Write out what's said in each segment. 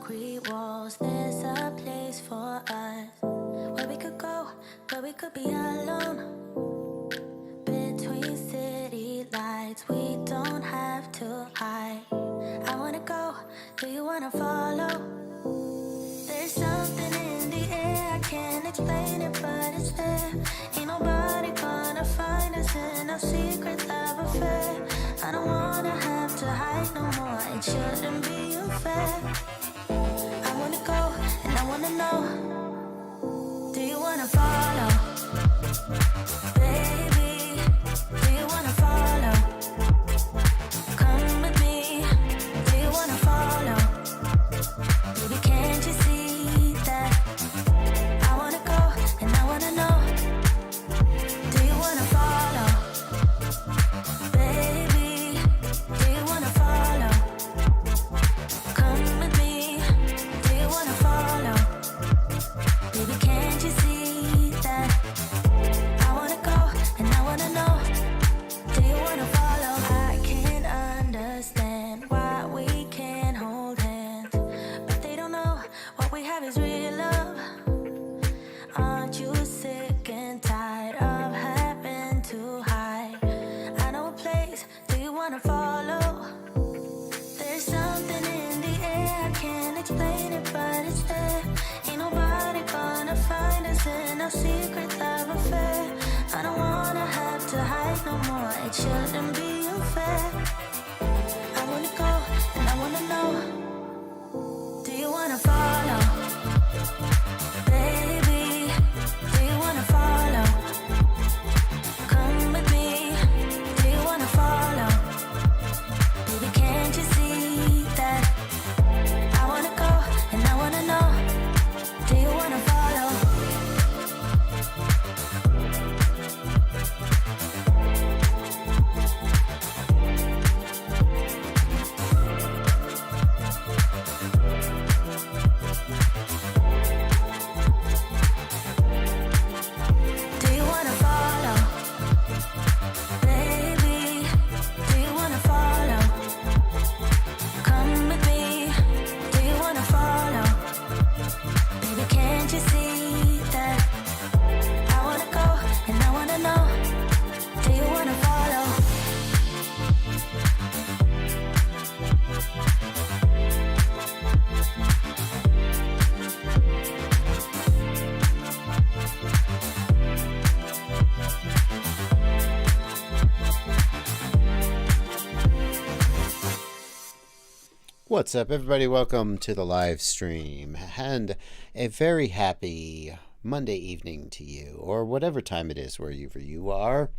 concrete walls. There's a place for us where we could go, where we could be alone. Between city lights, we don't have to hide. I wanna go, do you wanna follow? There's something in the air, I can't explain it, but it's there. Ain't nobody gonna find us in our secret love affair. I don't wanna have to hide no more, it shouldn't be unfair. I wanna go, and I wanna know, do you wanna follow? Baby, do you wanna follow? Come with me, do you wanna follow? Baby, can't you see that? I wanna go, and I wanna know, do you wanna follow? Baby, do you wanna follow? Come with me, do you wanna follow? Baby, can't you see that? I wanna go, and I wanna know, do you wanna follow? I can't understand why we can't hold hands, but they don't know what we have is real love. Aren't you sick and tired of having to hide? I know a place, do you wanna follow? There's something in the air, I can't explain it, but it's there. Ain't nobody gonna find us in our secret love affair. I don't wanna have to hide no more, it shouldn't be unfair. I wanna go, and I wanna know, do you wanna follow? Baby, do you wanna follow? Come with me, do you wanna follow? Baby, can't you see that? I wanna go, and I wanna know, do you wanna follow? Do you wanna follow? Baby, do you wanna follow? Come with me, do you wanna follow? Baby, can't you see that? I wanna go, and I wanna know, do you wanna follow? What's up, everybody? Welcome to the live stream, and a very happy Monday evening to you, or whatever time it is wherever you are.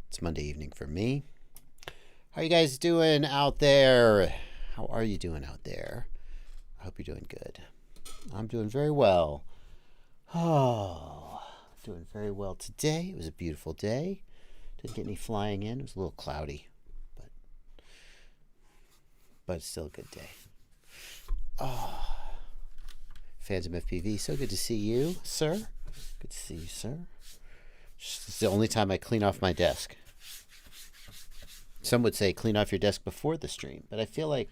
It's Monday evening for me. How are you guys doing out there? How are you doing out there? I hope you're doing good. I'm doing very well. Oh, doing very well today. It was a beautiful day. Didn't get any flying in. It was a little cloudy, but it's still a good day. Oh, fans of FPV, so good to see you, sir. Good to see you, sir. It's the only time I clean off my desk. Some would say clean off your desk before the stream, but I feel like,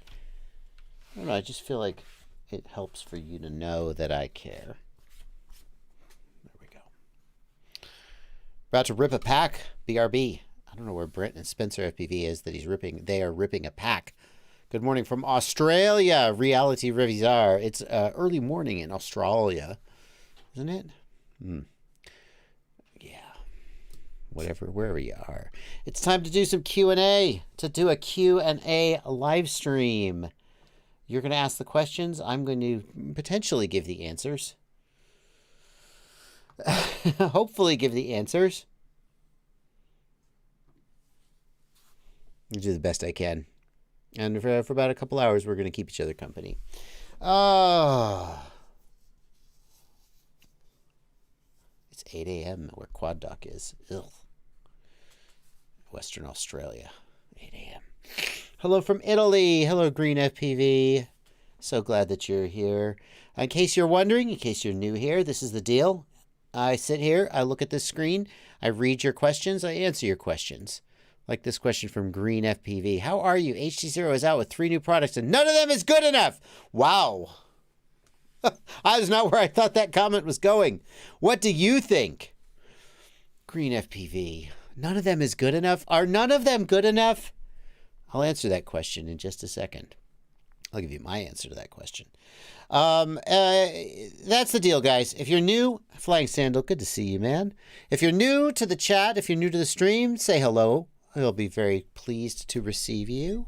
I don't know, I just feel like it helps for you to know that I care. There we go. About to rip a pack, BRB. I don't know where Brent and Spencer FPV is that he's ripping. They are ripping a pack. Good morning from Australia. Reality Revisar. It's early morning in Australia, isn't it? Yeah. Whatever, wherever you are. It's time to do some Q&A. To do a Q&A live stream. You're going to ask the questions. I'm going to potentially give the answers. Hopefully give the answers. I'll do the best I can. And for about a couple hours, we're going to keep each other company. It's 8 a.m. where Quad Dock is. Ugh. Western Australia. 8 a.m. Hello from Italy. Hello, Green FPV. So glad that you're here. In case you're wondering, in case you're new here, this is the deal. I sit here, I look at this screen, I read your questions, I answer your questions. Like this question from Green FPV. How are you? HDZero is out with 3 new products and none of them is good enough. Wow. That is not where I thought that comment was going. What do you think? Green FPV. None of them is good enough? Are none of them good enough? I'll answer that question in just a second. I'll give you my answer to that question. That's the deal, guys. If you're new, Flying Sandal, good to see you, man. If you're new to the chat, if you're new to the stream, say hello. I'll be very pleased to receive you.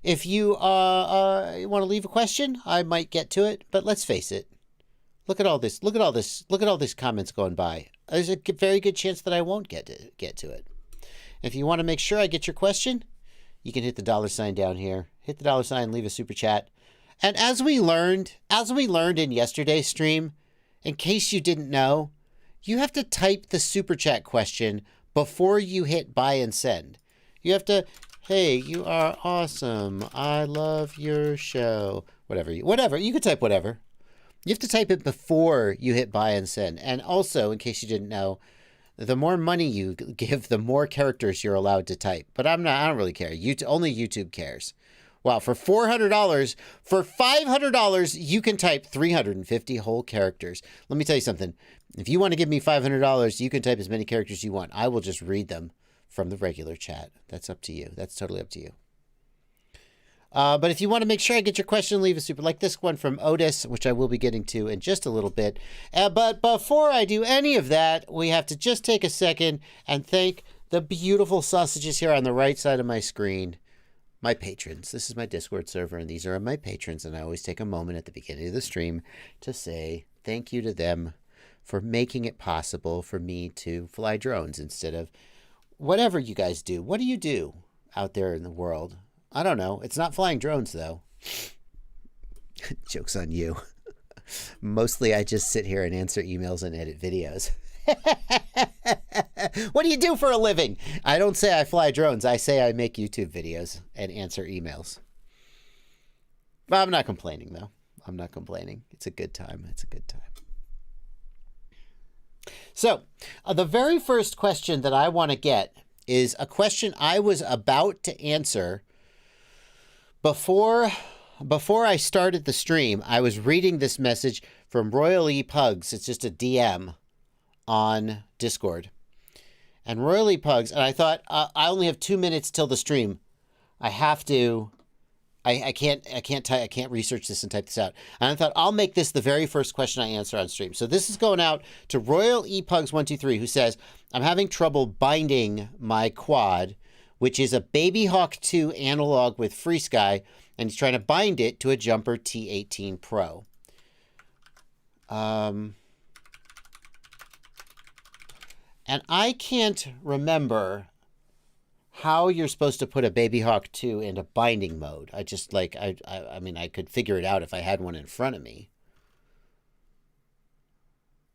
If you want to leave a question, I might get to it, but let's face it. Look at all this. Look at all this. Look at all these comments going by. There's a very good chance that I won't get to it. If you want to make sure I get your question, you can hit the $sign down here. Hit the $sign, leave a super chat. And as we learned in yesterday's stream, in case you didn't know, you have to type the super chat question before you hit buy and send. You have to, hey, you are awesome. I love your show. Whatever. You could type whatever. You have to type it before you hit buy and send. And also, in case you didn't know, the more money you give, the more characters you're allowed to type. But I don't really care. Only YouTube cares. Wow, for $400, for $500, you can type 350 whole characters. Let me tell you something. If you want to give me $500, you can type as many characters as you want. I will just read them from the regular chat. That's up to you. That's totally up to you. But if you want to make sure I get your question, leave a super, like this one from Otis, which I will be getting to in just a little bit. But before I do any of that, we have to just take a second and thank the beautiful sausages here on the right side of my screen. My patrons. This is my Discord server, and these are my patrons, and I always take a moment at the beginning of the stream to say thank you to them for making it possible for me to fly drones instead of whatever you guys do. What do you do out there in the world? I don't know. It's not flying drones, though. Joke's on you. Mostly I just sit here and answer emails and edit videos. What do you do for a living? I don't say I fly drones. I say I make YouTube videos and answer emails. But I'm not complaining, though. I'm not complaining. It's a good time. It's a good time. So, the very first question that I want to get is a question I was about to answer before I started the stream. I was reading this message from Royal E. Pugs. It's just a DM on Discord. And Royal E. Pugs, and I thought, I only have 2 minutes till the stream. I have to, I can't research this and type this out. And I thought, I'll make this the very first question I answer on stream. So this is going out to Royal E. Pugs 123, who says, I'm having trouble binding my quad, which is a Babyhawk 2 analog with FreeSky, and he's trying to bind it to a Jumper T18 Pro. And I can't remember how you're supposed to put a Babyhawk 2 into binding mode. I just like, I mean, I could figure it out if I had one in front of me.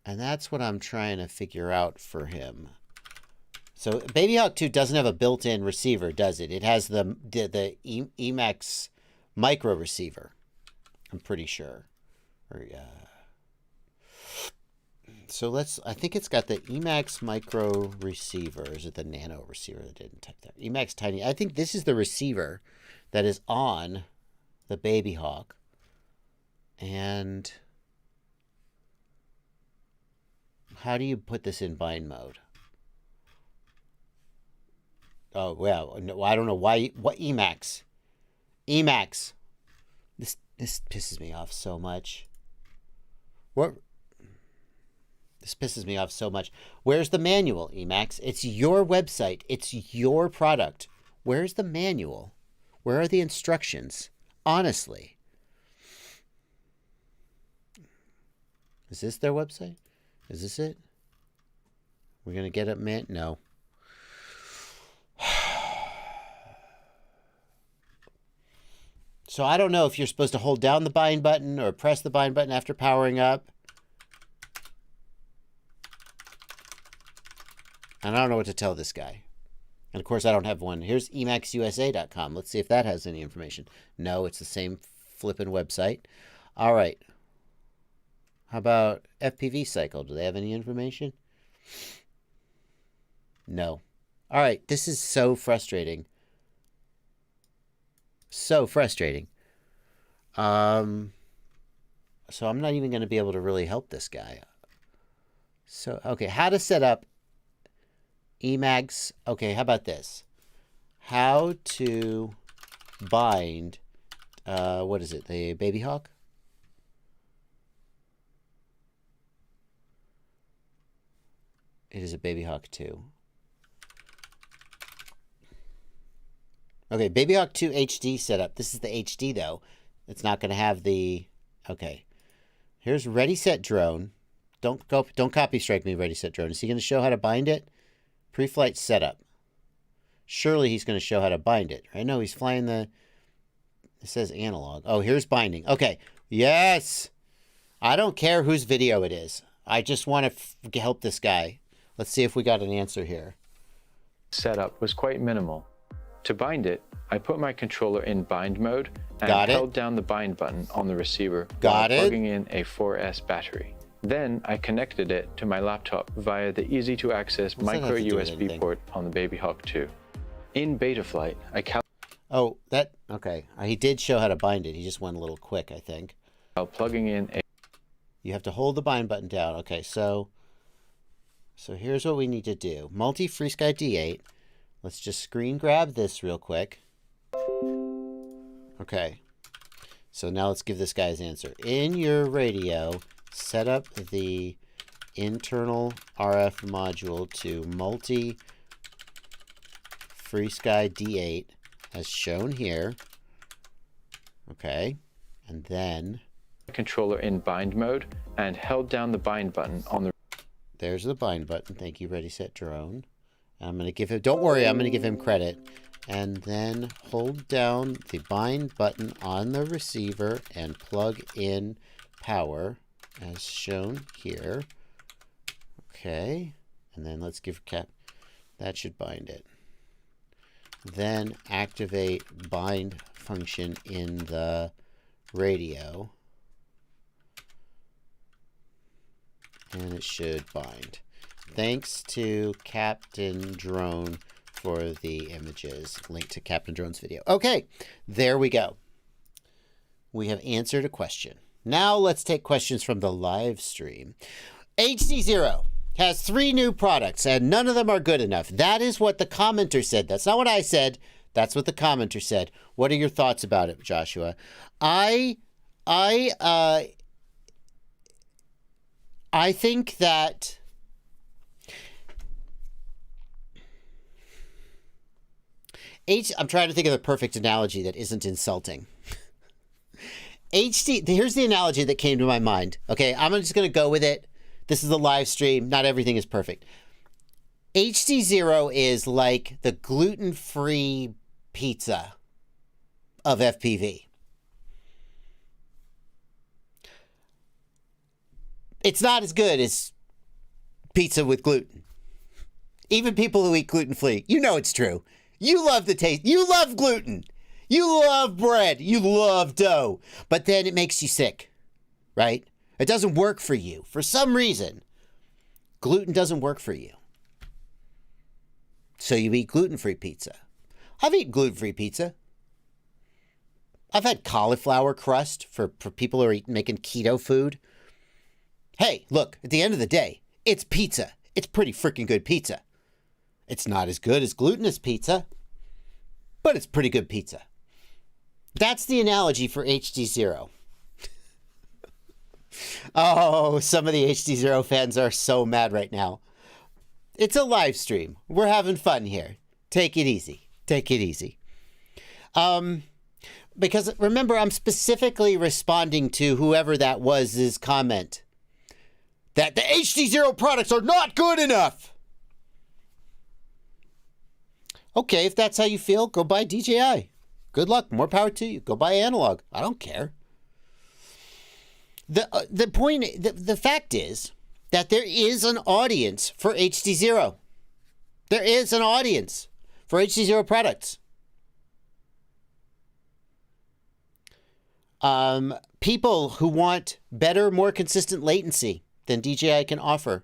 And that's what I'm trying to figure out for him. So Babyhawk 2 doesn't have a built-in receiver, does it? It has the Emax micro receiver, I'm pretty sure. Or, so I think it's got the Emax micro receiver. Or is it the nano receiver that didn't type that? Emax tiny. I think this is the receiver that is on the Babyhawk. And how do you put this in bind mode? Oh, well, no, I don't know why. What Emax? Emax. This pisses me off so much. What? This pisses me off so much. Where's the manual, Emax? It's your website. It's your product. Where's the manual? Where are the instructions? Honestly. Is this their website? Is this it? We're going to get it, man? No. So I don't know if you're supposed to hold down the bind button or press the bind button after powering up. And I don't know what to tell this guy. And of course, I don't have one. Here's emaxusa.com. Let's see if that has any information. No, it's the same flippin' website. All right. How about FPV Cycle? Do they have any information? No. All right. This is so frustrating. So frustrating. So So I'm not even going to be able to really help this guy. So, okay, how to set up Emacs. Okay, how about this? How to bind, what is it, the Babyhawk? It is a Babyhawk 2. Okay, Babyhawk 2 HD setup. This is the HD, though. It's not going to have the... Okay. Here's Ready Set Drone. Don't copy strike me, Ready Set Drone. Is he going to show how to bind it? Pre-flight setup. Surely he's going to show how to bind it. Right? No, he's flying the... It says analog. Oh, here's binding. Okay. Yes! I don't care whose video it is. I just want to help this guy. Let's see if we got an answer here. Setup was quite minimal. To bind it, I put my controller in bind mode and held down the bind button on the receiver while plugging in a 4S battery. Then I connected it to my laptop via the easy-to-access micro USB port on the Babyhawk 2. In beta flight, okay. He did show how to bind it. He just went a little quick, I think. While plugging in a... You have to hold the bind button down. Okay, so here's what we need to do. Multi-FreeSky D8. Let's just screen grab this real quick. Okay. So now let's give this guy his answer. In your radio, set up the internal RF module to multi-FreeSky D8 as shown here. Okay. And then... controller in bind mode and held down the bind button on the... There's the bind button. Thank you, Ready Set Drone. I'm going to give him, don't worry, I'm going to give him credit. And then hold down the bind button on the receiver and plug in power as shown here. Okay. And then let's give cap, that should bind it. Then activate bind function in the radio. And it should bind. Thanks to Captain Drone for the images. Link to Captain Drone's video. Okay, there we go. We have answered a question. Now let's take questions from the live stream. HDZero has 3 new products and none of them are good enough. That is what the commenter said. That's not what I said. That's what the commenter said. What are your thoughts about it, Joshua? I think that I'm trying to think of the perfect analogy that isn't insulting. Here's the analogy that came to my mind. Okay, I'm just going to go with it. This is a live stream. Not everything is perfect. HDZero is like the gluten-free pizza of FPV. It's not as good as pizza with gluten. Even people who eat gluten-free, you know it's true. You love the taste. You love gluten. You love bread. You love dough. But then it makes you sick, right? It doesn't work for you. For some reason, gluten doesn't work for you. So you eat gluten-free pizza. I've eaten gluten-free pizza. I've had cauliflower crust for people who are making keto food. Hey, look, at the end of the day, it's pizza. It's pretty freaking good pizza. It's not as good as glutinous pizza, but it's pretty good pizza. That's the analogy for HDZero. Oh, some of the HDZero fans are so mad right now. It's a live stream. We're having fun here. Take it easy. Take it easy. Because remember, I'm specifically responding to whoever that was, his comment that the HDZero products are not good enough. Okay, if that's how you feel, go buy DJI. Good luck. More power to you. Go buy analog. I don't care. The fact is that there is an audience for HDZero. There is an audience for HDZero products. People who want better, more consistent latency than DJI can offer.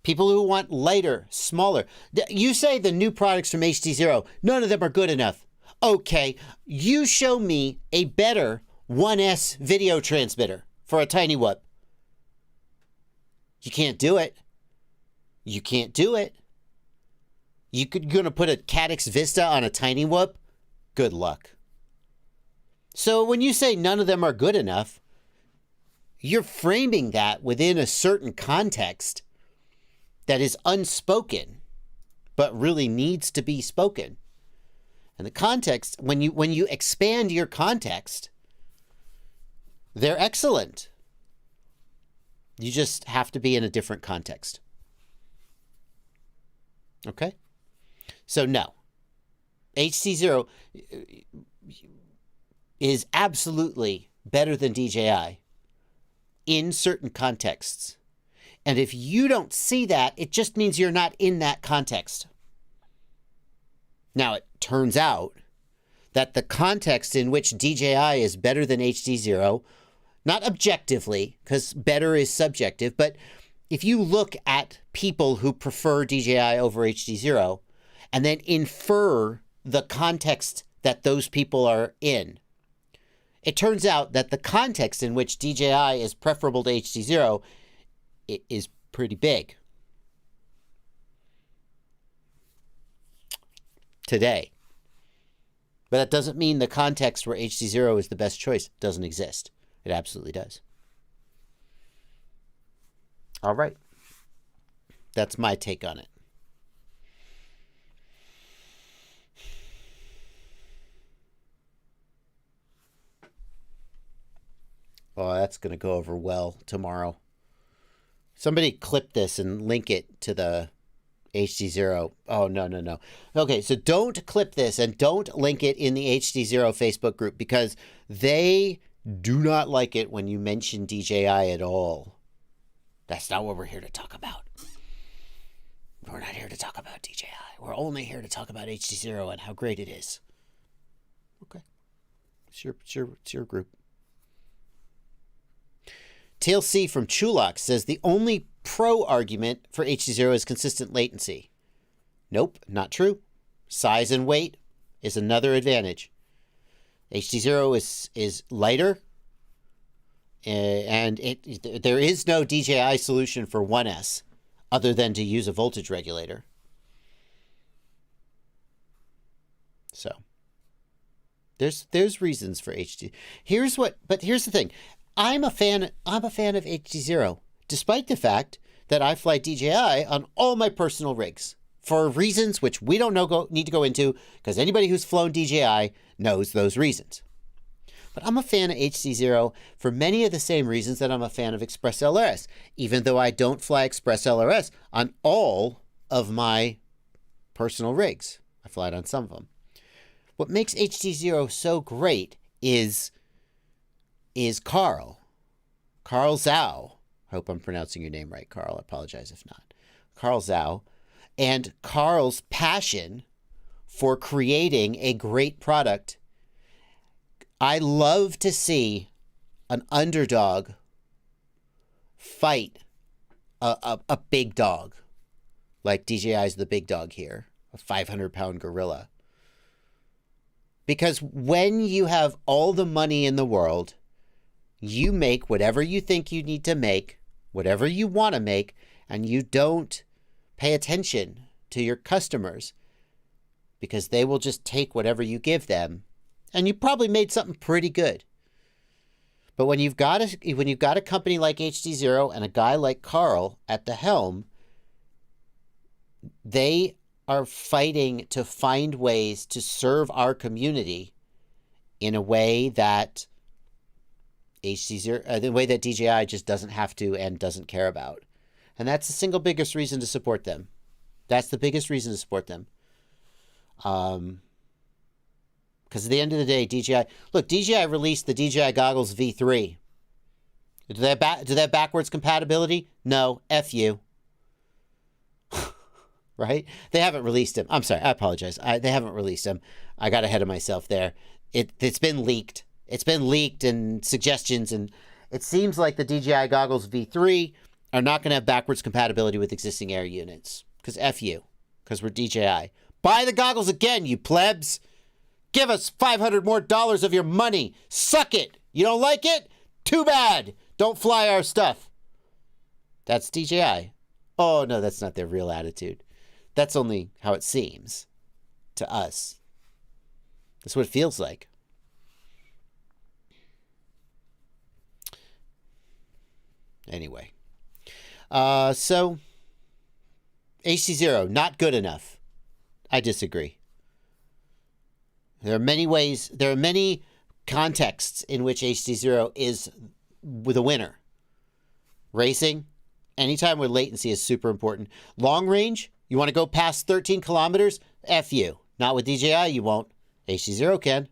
People who want lighter, smaller. You say the new products from HDZero, none of them are good enough. Okay, you show me a better 1S video transmitter for a tiny whoop. You can't do it. You can't do it. You're going to put a Caddx Vista on a tiny whoop? Good luck. So when you say none of them are good enough, you're framing that within a certain context that is unspoken, but really needs to be spoken. And the context, when you expand your context, they're excellent. You just have to be in a different context. Okay? So no. HDZero is absolutely better than DJI in certain contexts. And if you don't see that, it just means you're not in that context. Now, it turns out that the context in which DJI is better than HDZero, not objectively, because better is subjective, but if you look at people who prefer DJI over HDZero and then infer the context that those people are in, it turns out that the context in which DJI is preferable to HDZero is pretty big today. But that doesn't mean the context where HDZero is the best choice doesn't exist. It absolutely does. All right. That's my take on it. Oh, that's going to go over well tomorrow. Somebody clip this and link it to the HDZero. Oh, no. Okay, so don't clip this and don't link it in the HDZero Facebook group because they do not like it when you mention DJI at all. That's not what we're here to talk about. We're not here to talk about DJI. We're only here to talk about HDZero and how great it is. Okay. It's your group. TLC from Chulak says the only pro argument for HDZero is consistent latency. Nope, not true. Size and weight is another advantage. HDZero is lighter, and there is no DJI solution for 1S other than to use a voltage regulator. So there's reasons for HD. Here's the thing. I'm a fan of HDZero, despite the fact that I fly DJI on all my personal rigs for reasons which we don't need to go into because anybody who's flown DJI knows those reasons. But I'm a fan of HDZero for many of the same reasons that I'm a fan of ExpressLRS, even though I don't fly ExpressLRS on all of my personal rigs. I fly it on some of them. What makes HDZero so great is Carl Zhao. I hope I'm pronouncing your name right, Carl. I apologize if not. Carl Zhao. And Carl's passion for creating a great product. I love to see an underdog fight a big dog. Like DJI's the big dog here. A 500-pound gorilla. Because when you have all the money in the world, you make whatever you think you need to make, whatever you want to make, and you don't pay attention to your customers because they will just take whatever you give them, and you probably made something pretty good. But when you've got a company like HDZero and a guy like Carl at the helm, they are fighting to find ways to serve our community in a way that HDZero, the way that DJI just doesn't have to and doesn't care about. And that's the single biggest reason to support them. That's the biggest reason to support them. Because at the end of the day, DJI released the DJI goggles V3. Do they have backwards compatibility? No. F you. Right? They haven't released them. I'm sorry. I apologize. They haven't released them. I got ahead of myself there. It's been leaked. It's been leaked and suggestions, and it seems like the DJI goggles V3 are not going to have backwards compatibility with existing Air units. Because F you. Because we're DJI. Buy the goggles again, you plebs. Give us $500 more of your money. Suck it. You don't like it? Too bad. Don't fly our stuff. That's DJI. Oh, no, that's not their real attitude. That's only how it seems to us. That's what it feels like. Anyway. So, HDZero, not good enough. I disagree. There are many ways, there are many contexts in which HDZero is the winner. Racing, anytime where latency is super important. Long range, you want to go past 13 kilometers? F you. Not with DJI, you won't. HDZero can.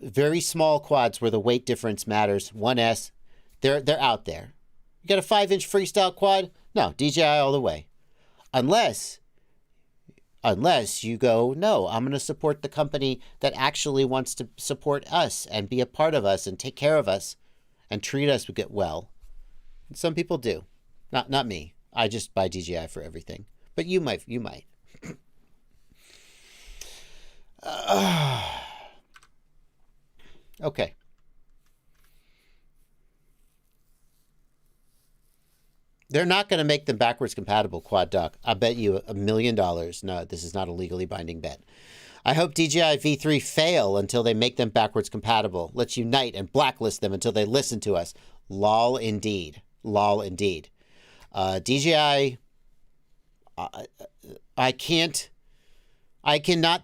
Very small quads where the weight difference matters. 1S, they're out there. You got a 5-inch freestyle quad? No, DJI all the way. Unless you go, no, I'm going to support the company that actually wants to support us and be a part of us and take care of us and treat us well. And some people do. Not me. I just buy DJI for everything. But you might. Okay. They're not going to make them backwards compatible, Quad Doc. I bet you $1 million. No, this is not a legally binding bet. I hope DJI V3 fail until they make them backwards compatible. Let's unite and blacklist them until they listen to us. Lol indeed. Lol indeed. DJI, I cannot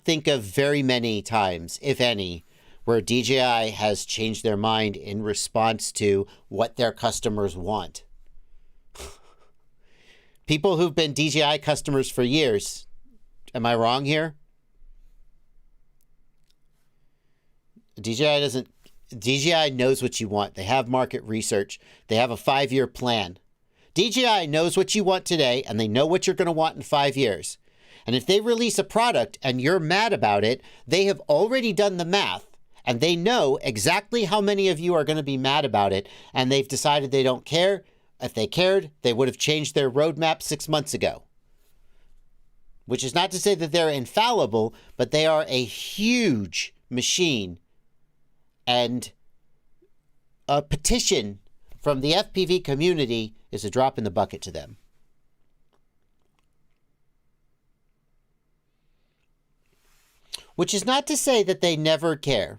think of very many times, if any, where DJI has changed their mind in response to what their customers want. People who've been DJI customers for years, am I wrong here? DJI knows what you want. They have market research. They have a 5-year plan. DJI knows what you want today, and they know what you're going to want in 5 years. And if they release a product and you're mad about it, they have already done the math, and they know exactly how many of you are going to be mad about it, and they've decided they don't care. If they cared, they would have changed their roadmap 6 months ago. Which is not to say that they're infallible, but they are a huge machine. And a petition from the FPV community is a drop in the bucket to them. Which is not to say that they never care.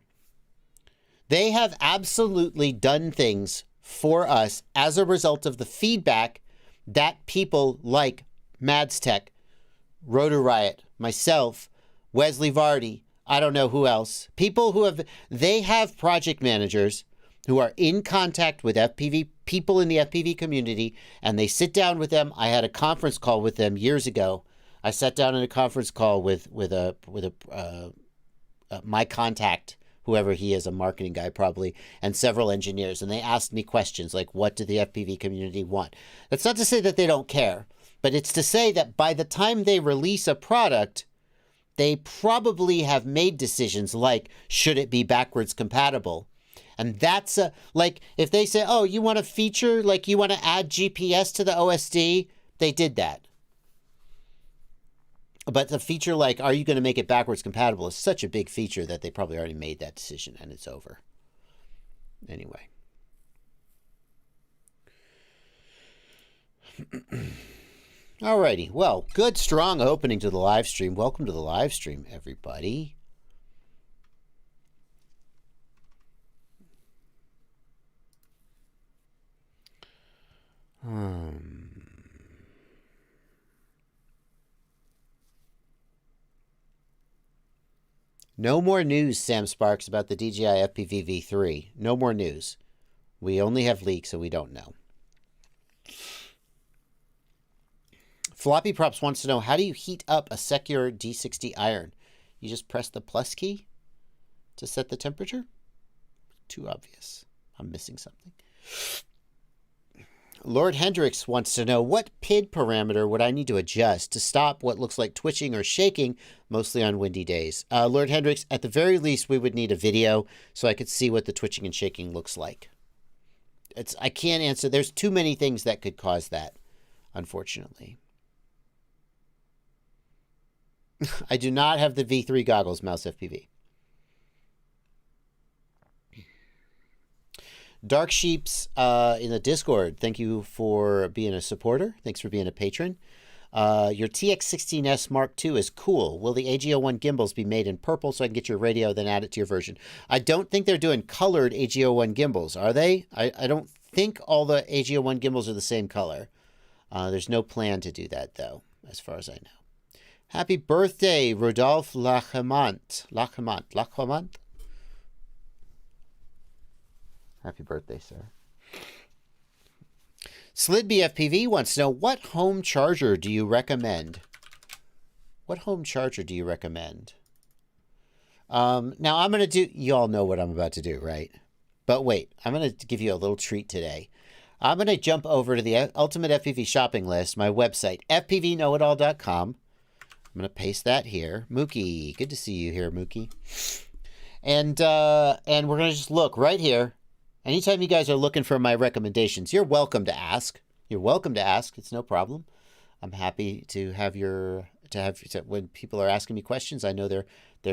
They have absolutely done things for us as a result of the feedback that people like Mads Tech, Rotor Riot, myself, Wesley Vardy, I don't know who else, people who they have project managers who are in contact with FPV, people in the FPV community, and they sit down with them. I had a conference call with them years ago. I sat down in a conference call with my contact, whoever he is, a marketing guy probably, and several engineers. And they asked me questions like, what do the FPV community want? That's not to say that they don't care, but it's to say that by the time they release a product, they probably have made decisions like, should it be backwards compatible? And that's like, if they say, oh, you want a feature, like you want to add GPS to the OSD, they did that. But the feature like, are you going to make it backwards compatible is such a big feature that they probably already made that decision and it's over. Anyway. Alrighty. Well, good, strong opening to the live stream. Welcome to the live stream, everybody. No more news, Sam Sparks, about the DJI FPV V3. No more news. We only have leaks, so we don't know. Floppy Props wants to know, how do you heat up a Secure D60 iron? You just press the plus key to set the temperature? Too obvious. I'm missing something. Lord Hendricks wants to know, what PID parameter would I need to adjust to stop what looks like twitching or shaking, mostly on windy days? Lord Hendricks, at the very least, we would need a video so I could see what the twitching and shaking looks like. I can't answer. There's too many things that could cause that, unfortunately. I do not have the V3 goggles, Mouse FPV. Dark Sheeps in the Discord, thank you for being a supporter. Thanks for being a patron. Your TX16S Mark II is cool. Will the AG01 gimbals be made in purple so I can get your radio, then add it to your version? I don't think they're doing colored AG01 gimbals, are they? I don't think all the AG01 gimbals are the same color. There's no plan to do that, though, as far as I know. Happy birthday, Rodolphe Lachemont. Happy birthday, sir. Slidby FPV wants to know, what home charger do you recommend? What home charger do you recommend? Now, I'm going to do... You all know what I'm about to do, right? But wait, I'm going to give you a little treat today. I'm going to jump over to the Ultimate FPV shopping list, my website, fpvknowitall.com. I'm going to paste that here. Mookie, good to see you here, Mookie. And we're going to just look right here. Anytime you guys are looking for my recommendations, you're welcome to ask. You're welcome to ask. It's no problem. I'm happy to have when people are asking me questions, I know they're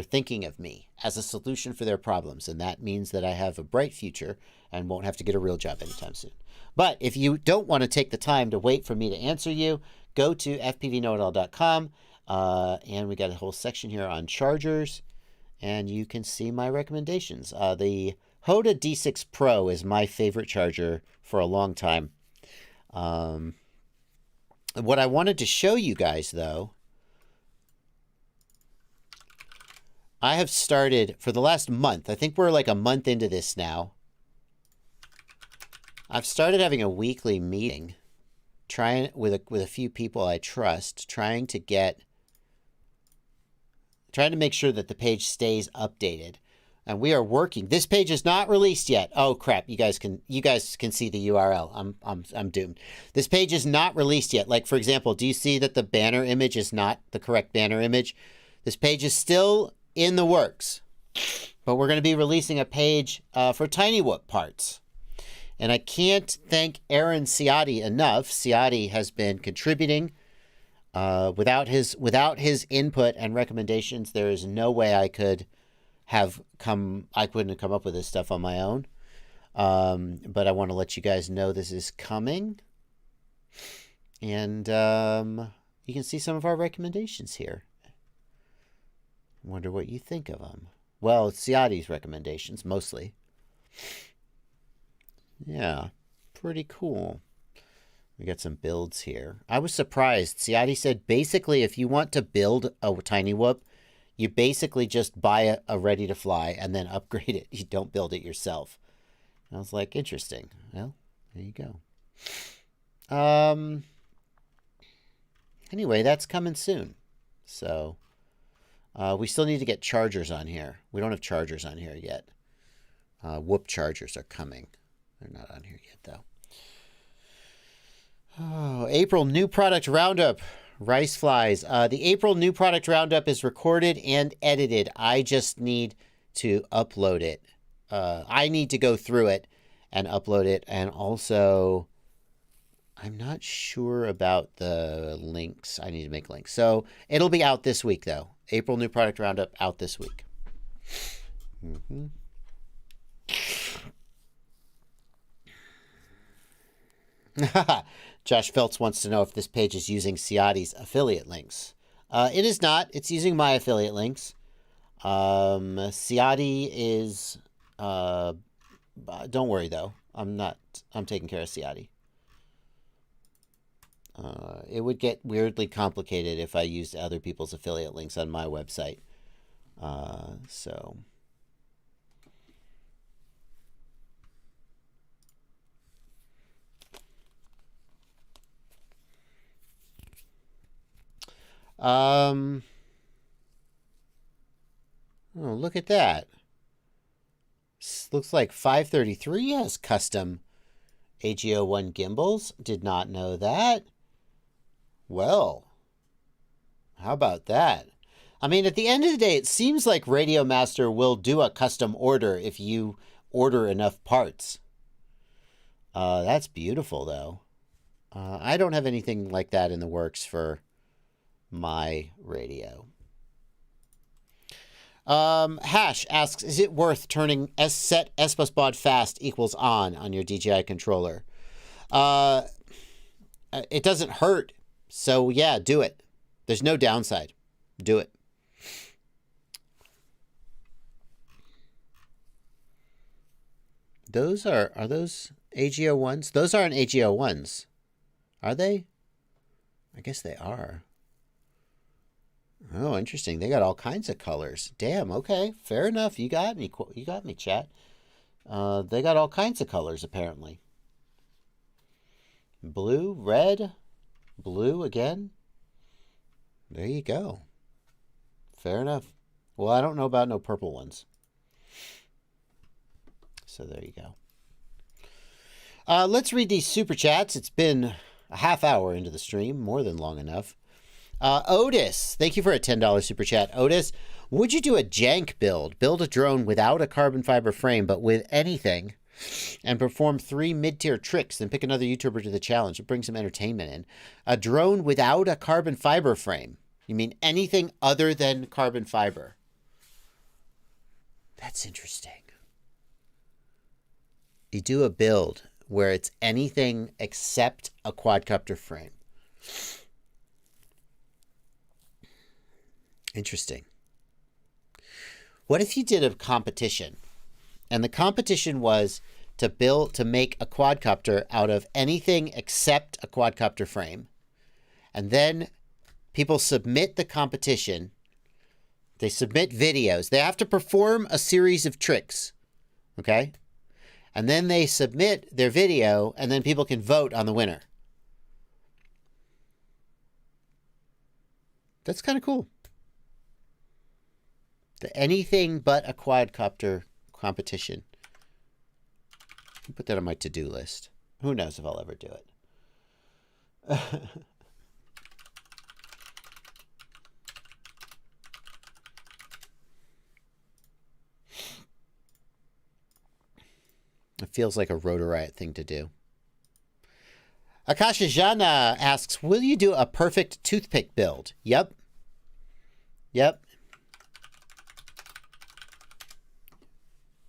thinking of me as a solution for their problems, and that means that I have a bright future and won't have to get a real job anytime soon. But if you don't want to take the time to wait for me to answer you, go to fpvknowitall.com. And we got a whole section here on chargers, and you can see my recommendations. The Hoda D6 Pro is my favorite charger for a long time. What I wanted to show you guys, though, I have started for the last month. I think we're like a month into this now. I've started having a weekly meeting, trying with a few people I trust, trying to make sure that the page stays updated. And we are working. This page is not released yet. Oh crap, you guys can see the URL. I'm doomed. This page is not released yet. Like, for example, do you see that the banner image is not the correct banner image? This page is still in the works. But we're going to be releasing a page for Tiny Whoop parts. And I can't thank Aaron Ciotti enough. Ciotti has been contributing. Without his input and recommendations, there is no way I couldn't have come up with this stuff on my own. But I want to let you guys know this is coming. And you can see some of our recommendations here. Wonder what you think of them. Well, it's Ciotti's recommendations, mostly. Yeah, pretty cool. We got some builds here. I was surprised. Ciotti said, basically, if you want to build a Tiny Whoop, you basically just buy a ready to fly and then upgrade it. You don't build it yourself. And I was like, interesting. Well, there you go. Anyway, that's coming soon. So, we still need to get chargers on here. We don't have chargers on here yet. Whoop chargers are coming. They're not on here yet, though. Oh, April new product roundup. Rice flies. The April new product roundup is recorded and edited. I just need to upload it. I need to go through it and upload it. And also, I'm not sure about the links. I need to make links. So it'll be out this week, though. April new product roundup out this week. Mm-hmm. Josh Phelps wants to know if this page is using Ciotti's affiliate links. It is not. It's using my affiliate links. Ciotti is... don't worry, though. I'm taking care of Ciotti. It would get weirdly complicated if I used other people's affiliate links on my website. So... oh, look at that. Looks like 533 has custom AG01 gimbals. Did not know that. Well, how about that? I mean, at the end of the day, it seems like Radiomaster will do a custom order if you order enough parts. That's beautiful, though. I don't have anything like that in the works for my radio. Hash asks, is it worth turning set S bus baud fast equals on your DJI controller? It doesn't hurt. So yeah, do it. There's no downside. Do it. Those are those AGO ones? Those aren't AGO ones. Are they? I guess they are. Oh, interesting. They got all kinds of colors. Damn, okay. Fair enough. You got me. You got me, chat. They got all kinds of colors, apparently. Blue, red, blue again. There you go. Fair enough. Well, I don't know about no purple ones. So there you go. Let's read these super chats. It's been a half hour into the stream, more than long enough. Otis, thank you for a $10 super chat. Otis, would you do a jank build? Build a drone without a carbon fiber frame, but with anything, and perform 3 mid-tier tricks, then pick another YouTuber to the challenge and bring some entertainment in. A drone without a carbon fiber frame. You mean anything other than carbon fiber? That's interesting. You do a build where it's anything except a quadcopter frame. Interesting. What if you did a competition, and the competition was to make a quadcopter out of anything except a quadcopter frame, and then people submit the competition. They submit videos. They have to perform a series of tricks, okay? And then they submit their video, and then people can vote on the winner. That's kind of cool. Anything but a quadcopter competition. I'll put that on my to-do list. Who knows if I'll ever do it. It feels like a Rotorite thing to do. Akasha Jana asks, will you do a perfect toothpick build? Yep. Yep.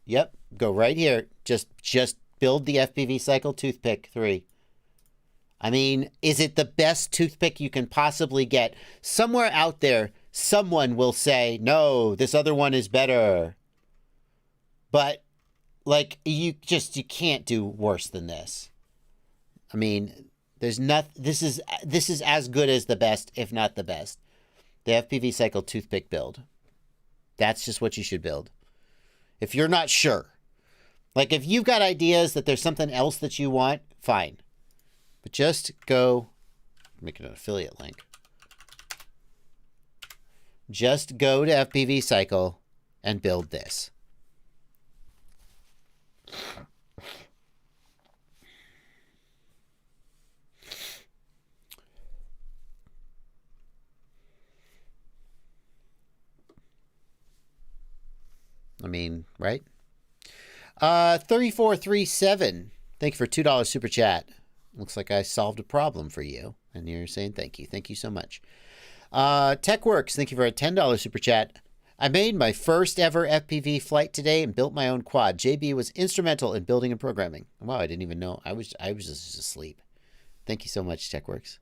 Yep. Go right here. Just build the FPV Cycle Toothpick 3. I mean, is it the best toothpick you can possibly get? Somewhere out there, someone will say, no, this other one is better. But, like, you can't do worse than this. I mean, there's not, this is as good as the best, if not the best. The FPV Cycle Toothpick build. That's just what you should build. If you're not sure. Like, if you've got ideas that there's something else that you want, fine. But just go, make it an affiliate link. Just go to FPV Cycle and build this. I mean, right? 3437. Thank you for $2 super chat. Looks like I solved a problem for you. And you're saying thank you. Thank you so much. TechWorks, thank you for a $10 super chat. I made my first ever FPV flight today and built my own quad. JB was instrumental in building and programming. Wow, I didn't even know. I was just asleep. Thank you so much, TechWorks.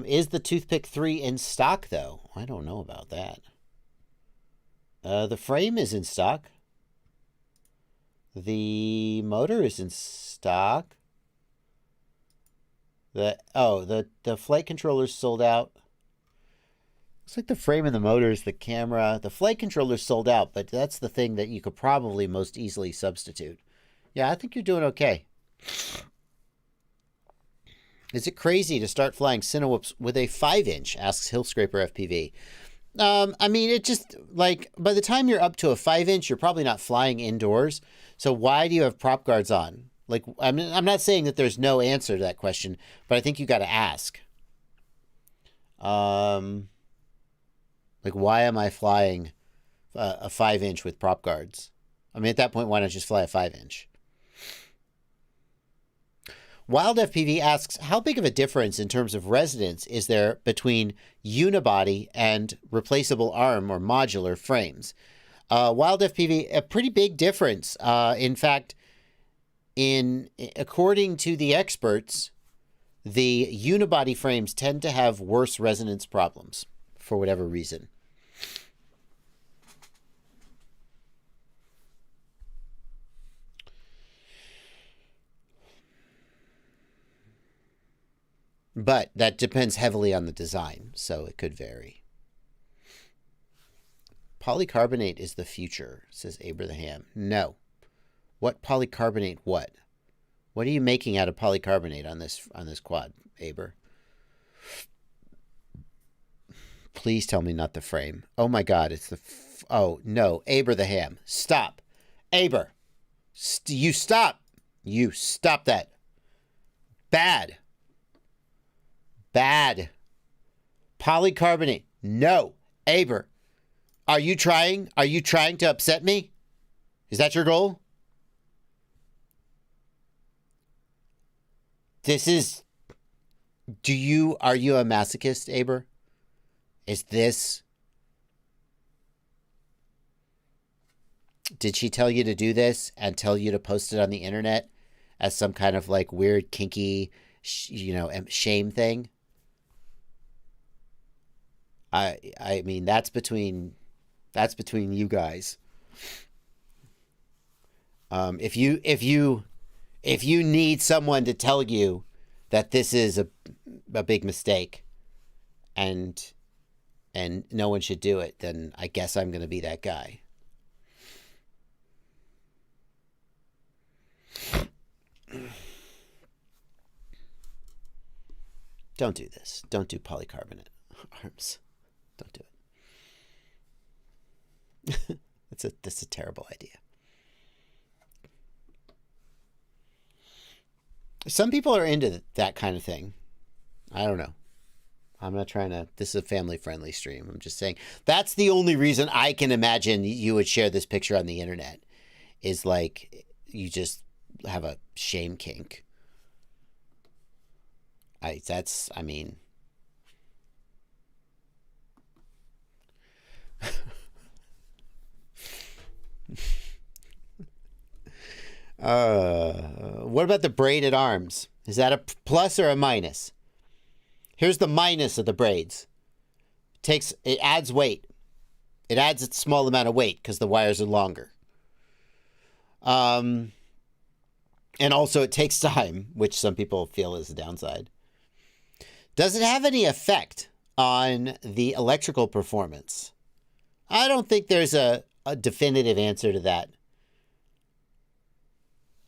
Is the Toothpick 3 in stock, though? I don't know about that. The frame is in stock. The motor is in stock. The flight controller's sold out. Looks like the frame and the motors, the camera. The flight controller's sold out, but that's the thing that you could probably most easily substitute. Yeah, I think you're doing okay. Is it crazy to start flying Cinewhoops with a 5-inch? Asks Hillscraper FPV. I mean, it just, like, by the time you're up to a 5-inch, you're probably not flying indoors. So why do you have prop guards on? Like, I'm not saying that there's no answer to that question, but I think you got to ask. Like, why am I flying a 5-inch with prop guards? I mean, at that point, why not just fly a 5-inch? Wild FPV asks, how big of a difference in terms of resonance is there between unibody and replaceable arm or modular frames? Wild FPV, a pretty big difference. In fact, according to the experts, the unibody frames tend to have worse resonance problems for whatever reason. But that depends heavily on the design, so it could vary. Polycarbonate is the future, says Abraham. No. What polycarbonate what? What are you making out of polycarbonate on this quad, Aber? Please tell me not the frame. Oh my God, it's the... oh, no. Aber the ham. Stop. Aber. You stop. You stop that. Bad. Bad. Polycarbonate. No. Aber. Are you trying to upset me? Is that your goal? Are you a masochist, Aber? Is this... Did she tell you to do this and tell you to post it on the internet as some kind of like weird kinky, shame thing? I mean, that's between you guys. If you need someone to tell you that this is a big mistake and no one should do it, then I guess I'm going to be that guy. Don't do this. Don't do polycarbonate arms. Don't do it. That's a terrible idea. Some people are into that kind of thing. I don't know. I'm not trying to... This is a family-friendly stream. I'm just saying that's the only reason I can imagine you would share this picture on the internet, is like you just have a shame kink. I mean... What about the braided arms? Is that a plus or a minus? Here's the minus of the braids. It adds weight. It adds a small amount of weight because the wires are longer. And also it takes time, which some people feel is a downside. Does it have any effect on the electrical performance? I don't think there's a definitive answer to that.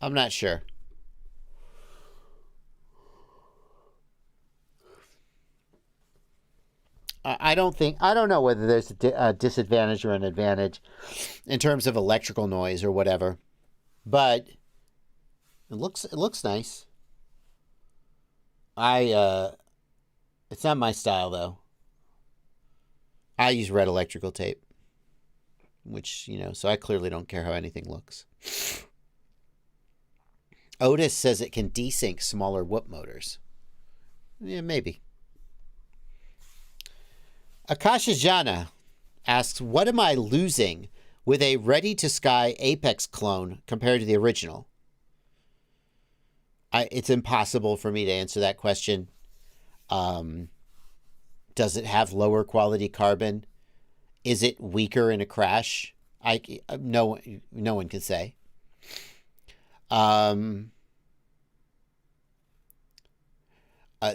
I'm not sure. I don't know whether there's a disadvantage or an advantage in terms of electrical noise or whatever, but it looks nice. It's not my style though. I use red electrical tape, which, so I clearly don't care how anything looks. Otis says it can desync smaller whoop motors. Yeah, maybe. Akasha Jana asks, what am I losing with a ready-to-sky Apex clone compared to the original? It's impossible for me to answer that question. Does it have lower quality carbon? Is it weaker in a crash? No one can say.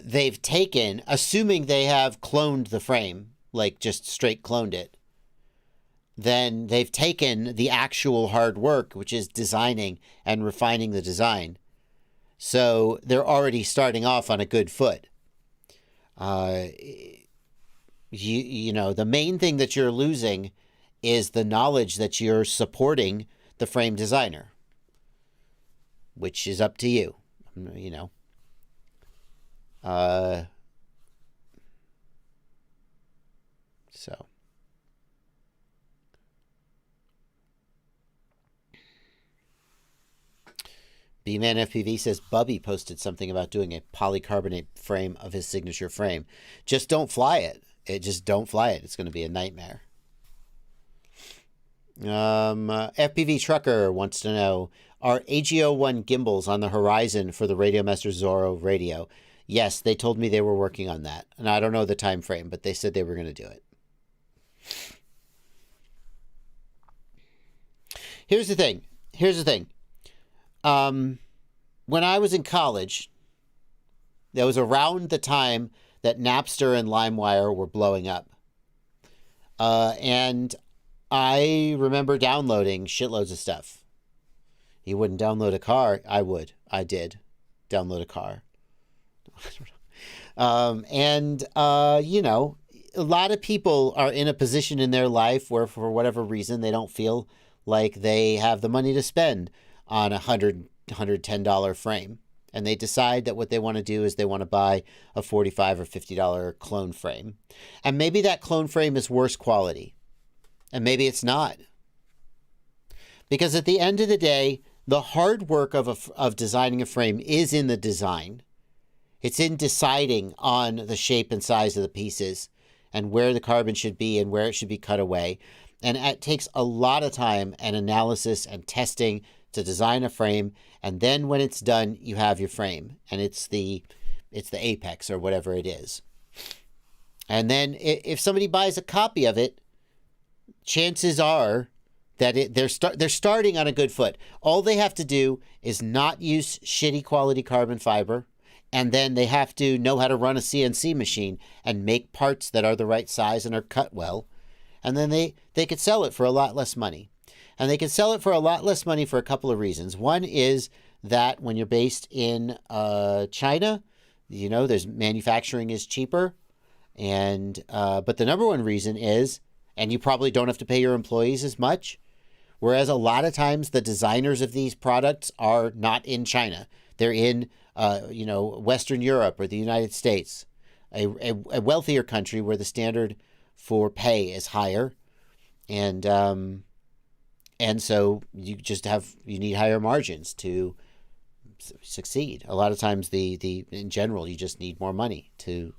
They've taken, assuming they have cloned the frame, like just straight cloned it, then they've taken the actual hard work, which is designing and refining the design. So they're already starting off on a good foot. The main thing that you're losing is the knowledge that you're supporting the frame designer, which is up to you, So. B-Man FPV says Bubby posted something about doing a polycarbonate frame of his signature frame. Just don't fly it. Just don't fly it. It's going to be a nightmare. FPV Trucker wants to know, are AGO1 gimbals on the horizon for the Radiomaster Zorro radio? Yes, they told me they were working on that. And I don't know the time frame, but they said they were going to do it. Here's the thing. When I was in college, that was around the time that Napster and LimeWire were blowing up. And I remember downloading shitloads of stuff. You wouldn't download a car. I would. I did download a car. You know, a lot of people are in a position in their life where, for whatever reason, they don't feel like they have the money to spend on a $110 frame. And they decide that what they want to do is they want to buy a $45 or $50 clone frame. And maybe that clone frame is worse quality. And maybe it's not. Because at the end of the day, the hard work of designing a frame is in the design. It's in deciding on the shape and size of the pieces and where the carbon should be and where it should be cut away. And it takes a lot of time and analysis and testing to design a frame. And then when it's done, you have your frame. And it's the apex or whatever it is. And then if somebody buys a copy of it, chances are that they're starting on a good foot. All they have to do is not use shitty quality carbon fiber, and then they have to know how to run a CNC machine and make parts that are the right size and are cut well, and then they could sell it for a lot less money. And they can sell it for a lot less money for a couple of reasons. One is that when you're based in China, you know, there's manufacturing is cheaper, and but the number one reason is, and you probably don't have to pay your employees as much. Whereas a lot of times the designers of these products are not in China. They're in, you know, Western Europe or the United States, a wealthier country where the standard for pay is higher. And so you need higher margins to succeed. A lot of times in general, you just need more money to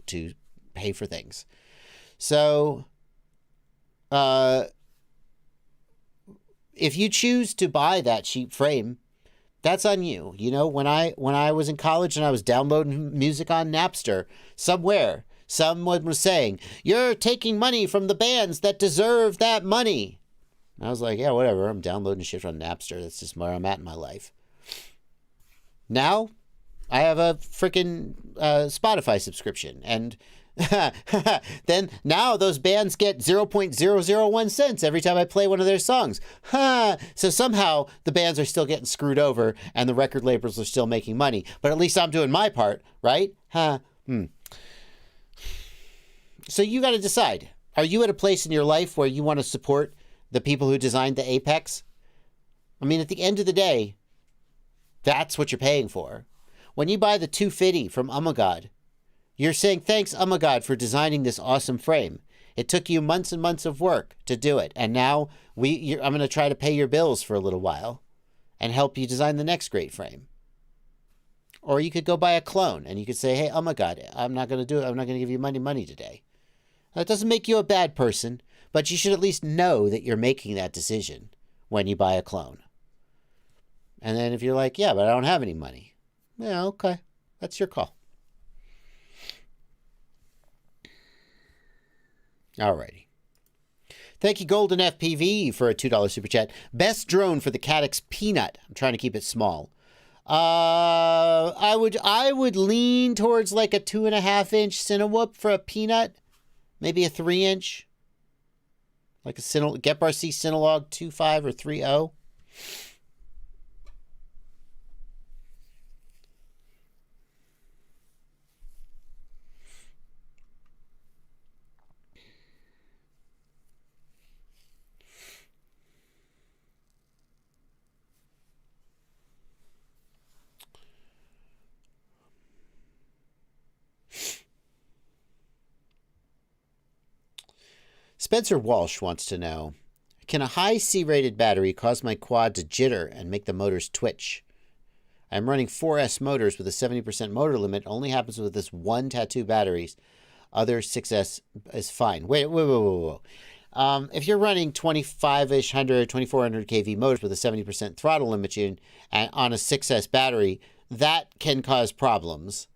pay for things. So, if you choose to buy that cheap frame, that's on you. You know, when I was in college and I was downloading music on Napster, someone was saying, "You're taking money from the bands that deserve that money." And I was like, yeah, whatever. I'm downloading shit on Napster. That's just where I'm at in my life. Now, I have a freaking Spotify subscription, and then now those bands get 0.001 cents every time I play one of their songs. So somehow the bands are still getting screwed over and the record labels are still making money. But at least I'm doing my part, right? So you got to decide. Are you at a place in your life where you want to support the people who designed the Apex? I mean, at the end of the day, that's what you're paying for. When you buy the 250 from God, you're saying, thanks, God, for designing this awesome frame. It took you months and months of work to do it. And now I'm going to try to pay your bills for a little while and help you design the next great frame. Or you could go buy a clone and you could say, hey, God, I'm not going to do it. I'm not going to give you money today. That doesn't make you a bad person, but you should at least know that you're making that decision when you buy a clone. And then if you're like, yeah, but I don't have any money. Yeah, okay. That's your call. Alrighty. Thank you, Golden FPV, for a $2 super chat. Best drone for the Caddx Peanut. I'm trying to keep it small. I would lean towards like a 2.5-inch Cinewhoop for a Peanut. Maybe a 3-inch. Like a Gepar C Cinelog 2.5 or 3.0. Spencer Walsh wants to know, can a high C-rated battery cause my quad to jitter and make the motors twitch? I'm running 4S motors with a 70% motor limit. It only happens with this one Tattoo batteries. Other 6S is fine. Wait. If you're running 25-ish, 2400 kV motors with a 70% throttle limit on a 6S battery, that can cause problems.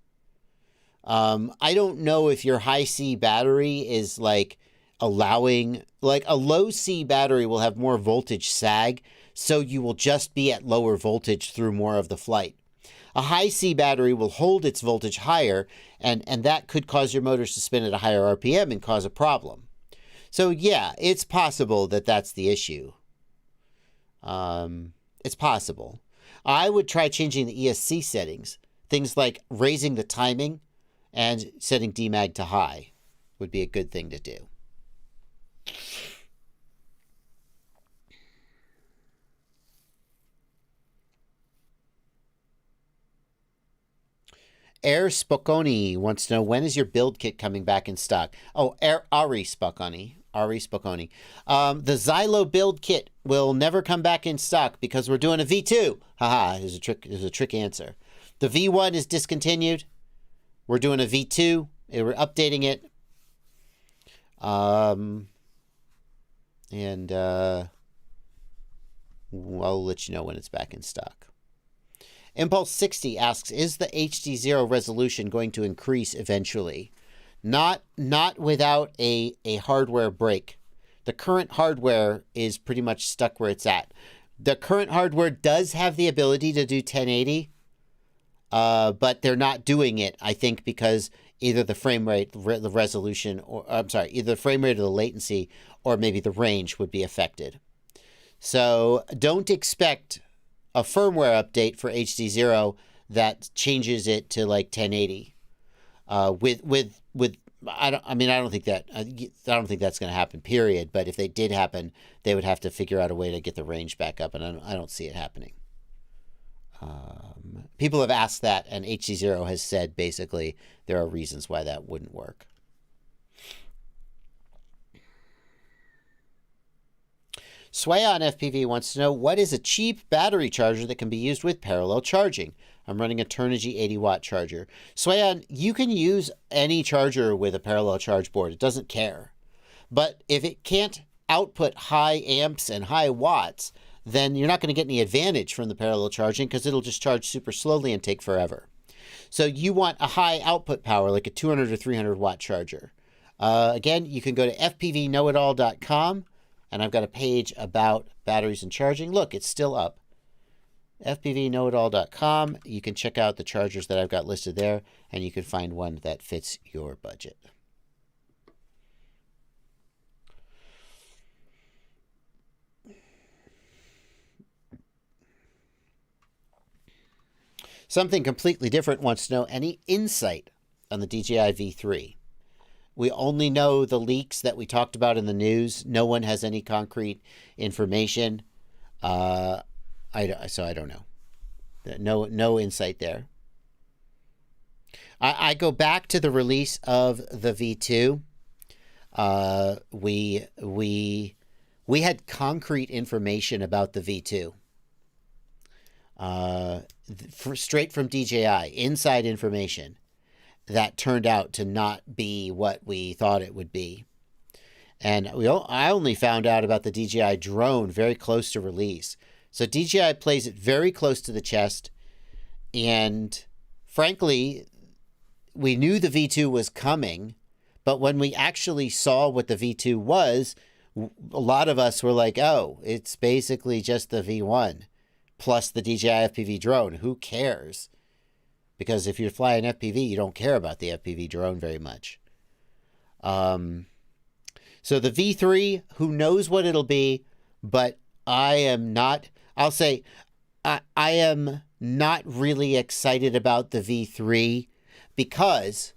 I don't know if your high C battery is like allowing, like a low C battery will have more voltage sag, so you will just be at lower voltage through more of the flight. A high C battery will hold its voltage higher, and that could cause your motors to spin at a higher RPM and cause a problem. So yeah, it's possible that that's the issue. It's possible. I would try changing the ESC settings. Things like raising the timing and setting DMAG to high would be a good thing to do. Air Spoconi wants to know, when is your build kit coming back in stock? Oh, Ari Spoconi. The Xylo build kit will never come back in stock because we're doing a V2. Haha, here's a trick answer. The V1 is discontinued. We're doing a V2. We're updating it. And I'll let you know when it's back in stock. Impulse 60 asks, is the HDZero resolution going to increase eventually? Not without a hardware break. The current hardware is pretty much stuck where it's at. The current hardware does have the ability to do 1080, but they're not doing it, I think, because either the frame rate, the resolution, or either the frame rate or the latency, or maybe the range would be affected. So don't expect a firmware update for HDZero that changes it to like 1080. I don't think that's going to happen, period. But if they did happen, they would have to figure out a way to get the range back up, and I don't see it happening. People have asked that, and HDZero has said basically there are reasons why that wouldn't work. Swayon FPV wants to know, what is a cheap battery charger that can be used with parallel charging? I'm running a Turnigy 80-watt charger. Swayon, you can use any charger with a parallel charge board. It doesn't care. But if it can't output high amps and high watts, then you're not going to get any advantage from the parallel charging because it'll just charge super slowly and take forever. So you want a high output power, like a 200 or 300 watt charger. Again, you can go to fpvknowitall.com. And I've got a page about batteries and charging. Look, it's still up. fpvknowitall.com. You can check out the chargers that I've got listed there, and you can find one that fits your budget. Something completely different wants to know, any insight on the DJI V3? We only know the leaks that we talked about in the news. No one has any concrete information. So I don't know. No insight there. I go back to the release of the V2. We had concrete information about the V2. Straight from DJI, inside information. That turned out to not be what we thought it would be. And I only found out about the DJI drone very close to release. So DJI plays it very close to the chest. And frankly, we knew the V2 was coming. But when we actually saw what the V2 was, a lot of us were like, oh, it's basically just the V1 plus the DJI FPV drone. Who cares? Because if you're flying FPV, you don't care about the FPV drone very much. So the V3, who knows what it'll be, but I am not really excited about the V3, because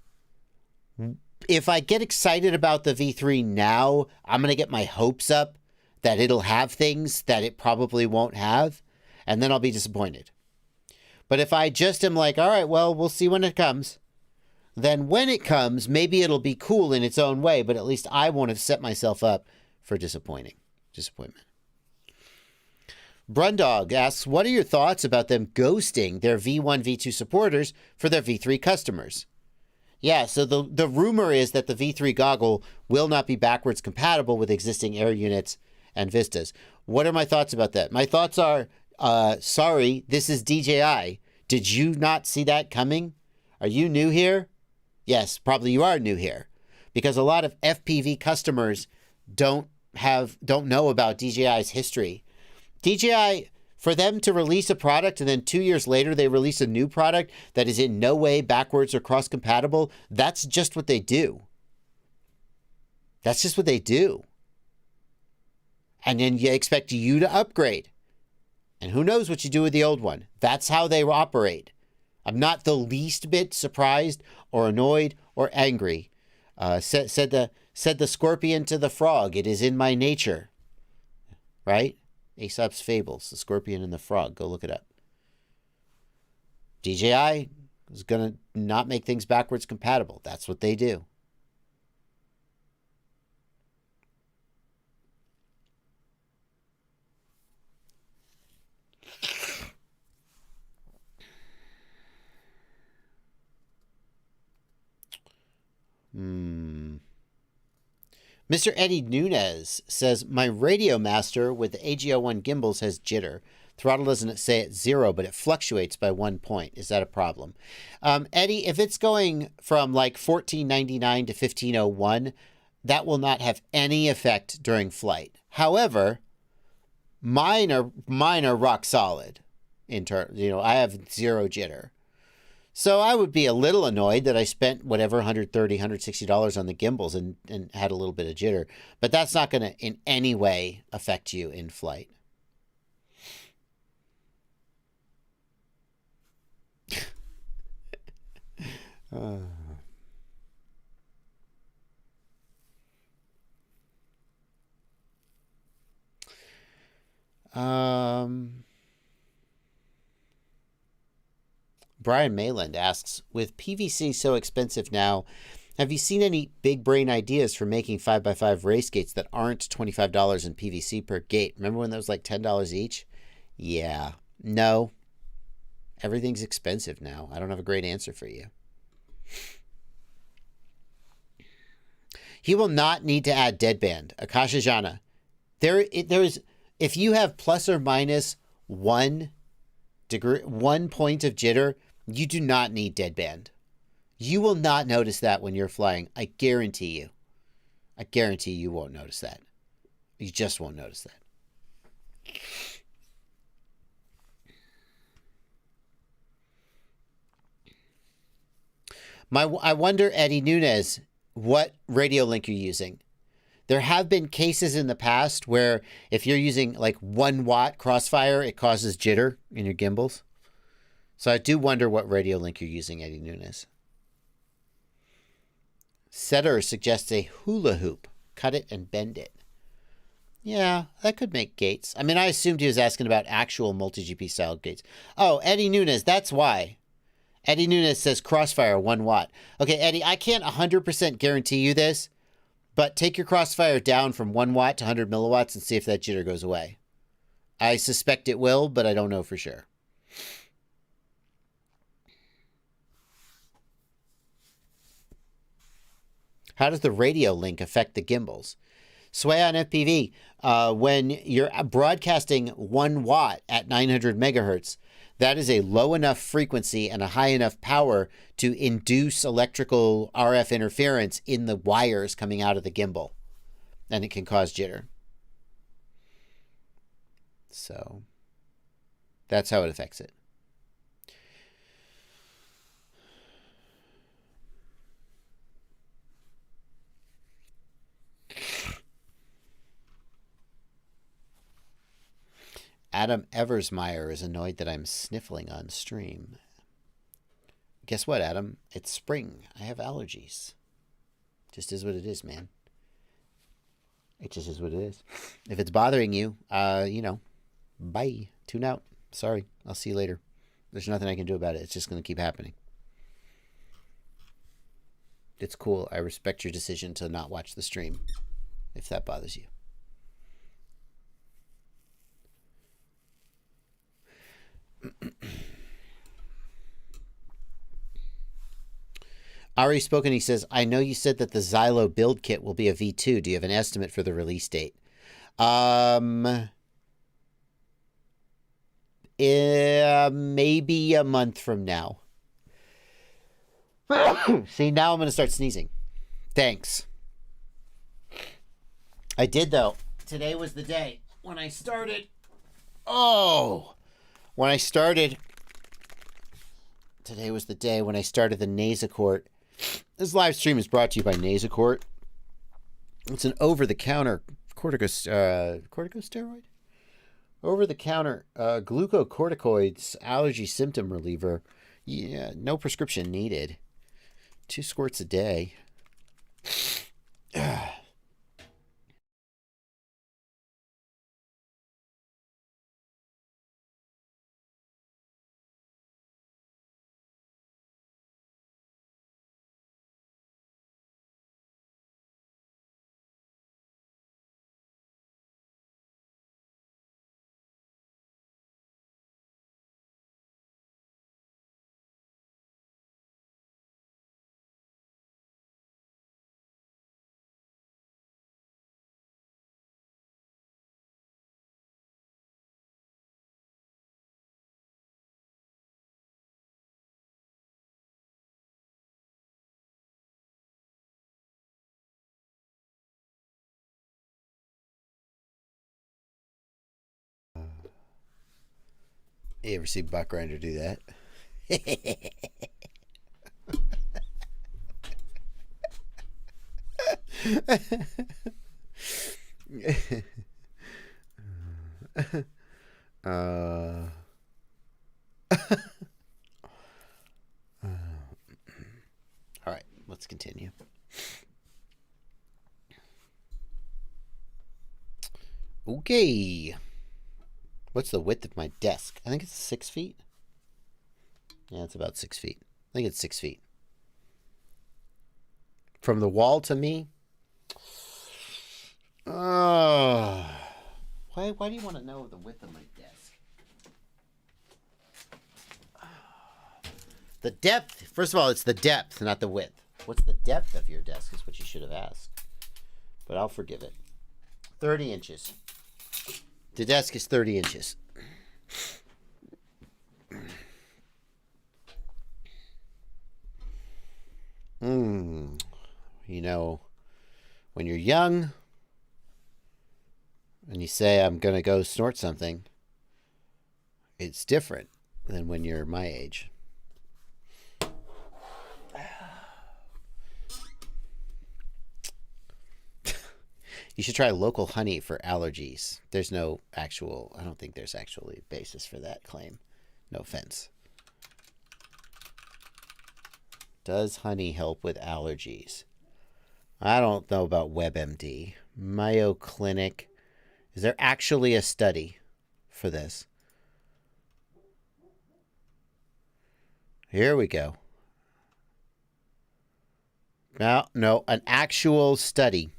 if I get excited about the V3 now, I'm going to get my hopes up that it'll have things that it probably won't have, and then I'll be disappointed. But if I just am like, all right, well, we'll see when it comes, then when it comes, maybe it'll be cool in its own way, but at least I won't have set myself up for disappointment. Brundog asks, what are your thoughts about them ghosting their V1, V2 supporters for their V3 customers? Yeah, so the rumor is that the V3 goggle will not be backwards compatible with existing Air units and Vistas. What are my thoughts about that? My thoughts are, sorry, this is DJI. Did you not see that coming? Are you new here? Yes, probably you are new here. Because a lot of FPV customers don't know about DJI's history. DJI, for them to release a product and then 2 years later they release a new product that is in no way backwards or cross-compatible, that's just what they do. That's just what they do. And then you expect you to upgrade. And who knows what you do with the old one. That's how they operate. I'm not the least bit surprised or annoyed or angry. Said the scorpion to the frog, it is in my nature. Right? Aesop's Fables, the scorpion and the frog. Go look it up. DJI is going to not make things backwards compatible. That's what they do. Mr. Eddie Nunez says, my Radiomaster with the AG01 gimbals has jitter. Throttle doesn't say it's 0, but it fluctuates by 1 point. Is that a problem? Eddie, if it's going from like 1499 to 1501, that will not have any effect during flight. However, mine are rock solid. I have 0 jitter. So I would be a little annoyed that I spent whatever, $130, $160 on the gimbals and had a little bit of jitter. But that's not going to in any way affect you in flight. Brian Mayland asks, with PVC so expensive now, have you seen any big brain ideas for making 5x5 race gates that aren't $25 in PVC per gate? Remember when that was like $10 each? Yeah. No. Everything's expensive now. I don't have a great answer for you. He will not need to add deadband. Akasha Jana. There is, if you have plus or minus 1 point of jitter, you do not need deadband. You will not notice that when you're flying. I guarantee you. I guarantee you won't notice that. You just won't notice that. I wonder, Eddie Nunez, what radio link you're using. There have been cases in the past where if you're using like 1 watt crossfire, it causes jitter in your gimbals. So I do wonder what radio link you're using, Eddie Nunez. Setter suggests a hula hoop. Cut it and bend it. Yeah, that could make gates. I mean, I assumed he was asking about actual multi-GP style gates. Oh, Eddie Nunez, that's why. Eddie Nunez says crossfire 1 watt. Okay, Eddie, I can't 100% guarantee you this, but take your crossfire down from 1 watt to 100 milliwatts and see if that jitter goes away. I suspect it will, but I don't know for sure. How does the radio link affect the gimbals? Sway on FPV, when you're broadcasting 1 watt at 900 megahertz, that is a low enough frequency and a high enough power to induce electrical RF interference in the wires coming out of the gimbal. And it can cause jitter. So that's how it affects it. Adam Eversmeyer is annoyed that I'm sniffling on stream. Guess what, Adam? It's spring. I have allergies. Just is what it is, man. It just is what it is. If it's bothering you, bye. Tune out. Sorry. I'll see you later. There's nothing I can do about it. It's just going to keep happening. It's cool. I respect your decision to not watch the stream if that bothers you. Ari Spoken, he says, I know you said that the Xylo build kit will be a V2. Do you have an estimate for the release date? Maybe a month from now. See, now I'm going to start sneezing. Thanks. I did, though. Today was the day when I started. Oh! When I started. Today was the day when I started the Nasacort. This live stream is brought to you by Nasacort. It's an over-the-counter corticosteroid? Over-the-counter glucocorticoids allergy symptom reliever. Yeah, no prescription needed. 2 squirts a day. You ever see Buck Grinder do that? All right, let's continue. Okay. What's the width of my desk? I think it's 6 feet. Yeah, it's about 6 feet. I think it's 6 feet. From the wall to me? Why do you want to know the width of my desk? The depth. First of all, it's the depth, not the width. What's the depth of your desk is what you should have asked. But I'll forgive it. 30 inches. The desk is 30 inches. You know, when you're young and you say, I'm going to go snort something, it's different than when you're my age. You should try local honey for allergies. There's no actual, I don't think there's actually a basis for that claim. No offense. Does honey help with allergies? I don't know about WebMD. Mayo Clinic. Is there actually a study for this? Here we go. No, an actual study.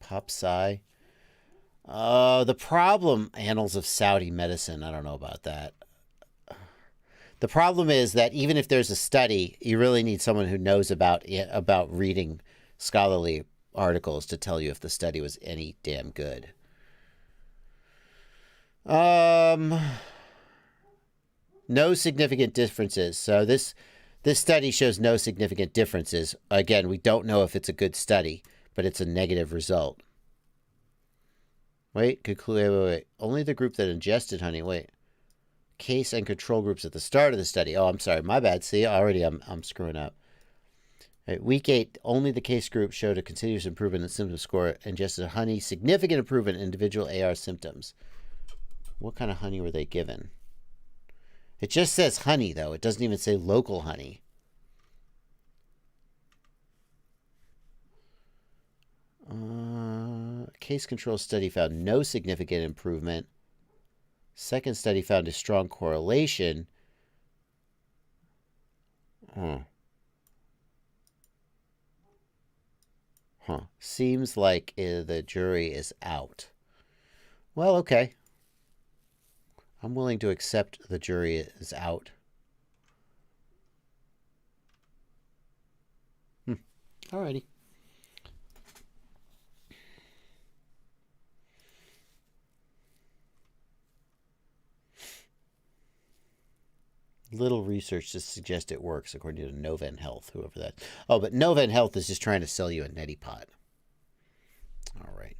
PopSci. The problem, Annals of Saudi Medicine. I don't know about that. The problem is that even if there's a study, you really need someone who knows about reading scholarly articles to tell you if the study was any damn good. No significant differences. So this study shows no significant differences. Again, we don't know if it's a good study, but it's a negative result. Wait. Only the group that ingested honey. Wait. Case and control groups at the start of the study. Oh, I'm sorry. My bad. See, already I'm screwing up. Right, week 8, only the case group showed a continuous improvement in symptom score. Ingested honey, significant improvement in individual AR symptoms. What kind of honey were they given? It just says honey, though. It doesn't even say local honey. Case control study found no significant improvement. Second study found a strong correlation. Seems like the jury is out. Well, okay. I'm willing to accept the jury is out. Alrighty. Little research to suggest it works, according to Noven Health, whoever that. Oh, but Noven Health is just trying to sell you a neti pot. All right.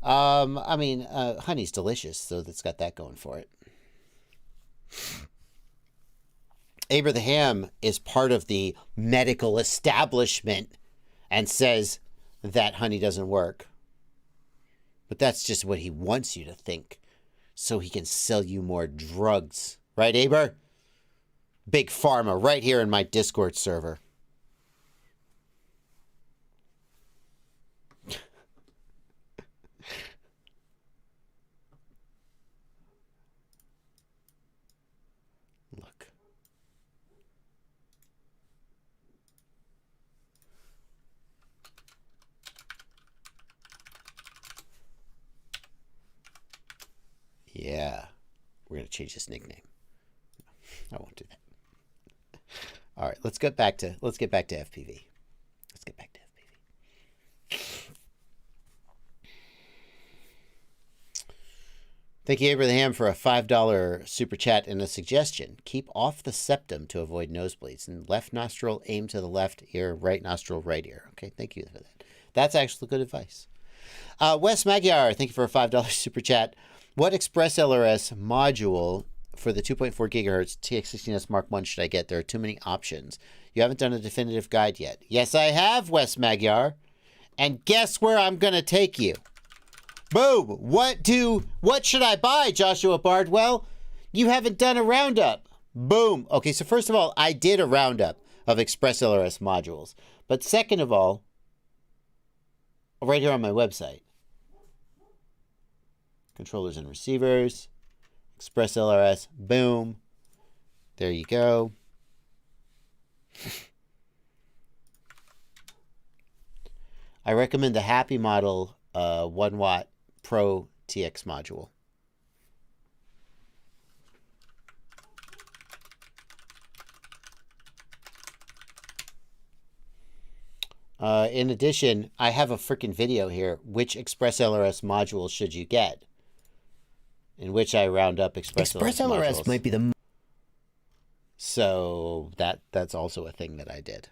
I mean, honey's delicious, so that's got that going for it. Abraham is part of the medical establishment and says that honey doesn't work. But that's just what he wants you to think, so he can sell you more drugs. Right, Aber? Big Pharma right here in my Discord server. Look. Yeah. We're going to change his nickname. I won't do that. All right, let's get back to FPV. Let's get back to FPV. Thank you, Abraham, for a $5 super chat and a suggestion. Keep off the septum to avoid nosebleeds. And left nostril, aim to the left ear, right nostril, right ear. Okay, thank you for that. That's actually good advice. Wes Magyar, thank you for a $5 super chat. What ExpressLRS module for the 2.4 gigahertz TX16S Mark I should I get? There are too many options. You haven't done a definitive guide yet. Yes, I have, Wes Magyar. And guess where I'm going to take you? Boom! What should I buy, Joshua Bardwell? You haven't done a roundup. Boom! Okay, so first of all, I did a roundup of ExpressLRS modules. But second of all, right here on my website, controllers and receivers, ExpressLRS, boom. There you go. I recommend the Happy Model 1 watt Pro TX module. In addition, I have a freaking video here. Which ExpressLRS module should you get? In which I round up ExpressLRS modules. Might be the... So that's also a thing that I did.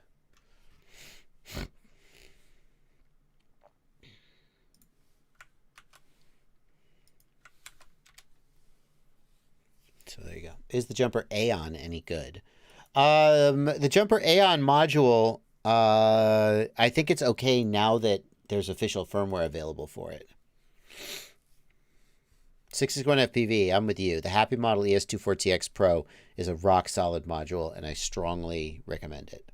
So there you go. Is the Jumper Aeon any good? The Jumper Aeon module, I think it's okay now that there's official firmware available for it. 661 FPV, I'm with you. The Happy Model ES24TX Pro is a rock solid module, and I strongly recommend it.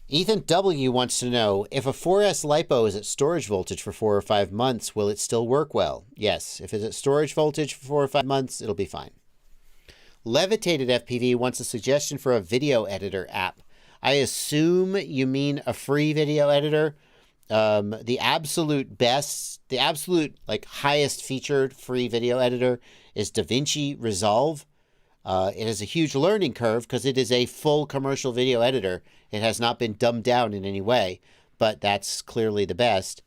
Ethan W. wants to know, if a 4S LiPo is at storage voltage for 4 or 5 months, will it still work well? Yes. If it's at storage voltage for 4 or 5 months, it'll be fine. Levitated FPV wants a suggestion for a video editor app. I assume you mean a free video editor. The absolute best, the absolute like highest featured free video editor is DaVinci Resolve. It has a huge learning curve because it is a full commercial video editor. It has not been dumbed down in any way, but that's clearly the best.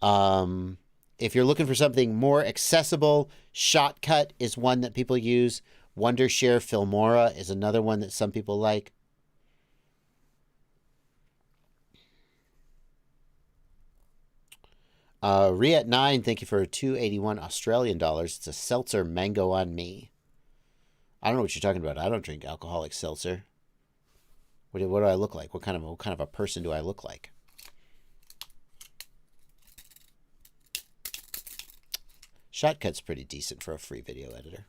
If you're looking for something more accessible, Shotcut is one that people use. Wondershare Filmora is another one that some people like. Riat9, thank you for 281 Australian dollars. It's a seltzer mango on me. I don't know what you're talking about. I don't drink alcoholic seltzer. What do I look like? What kind of a person do I look like? Shotcut's pretty decent for a free video editor.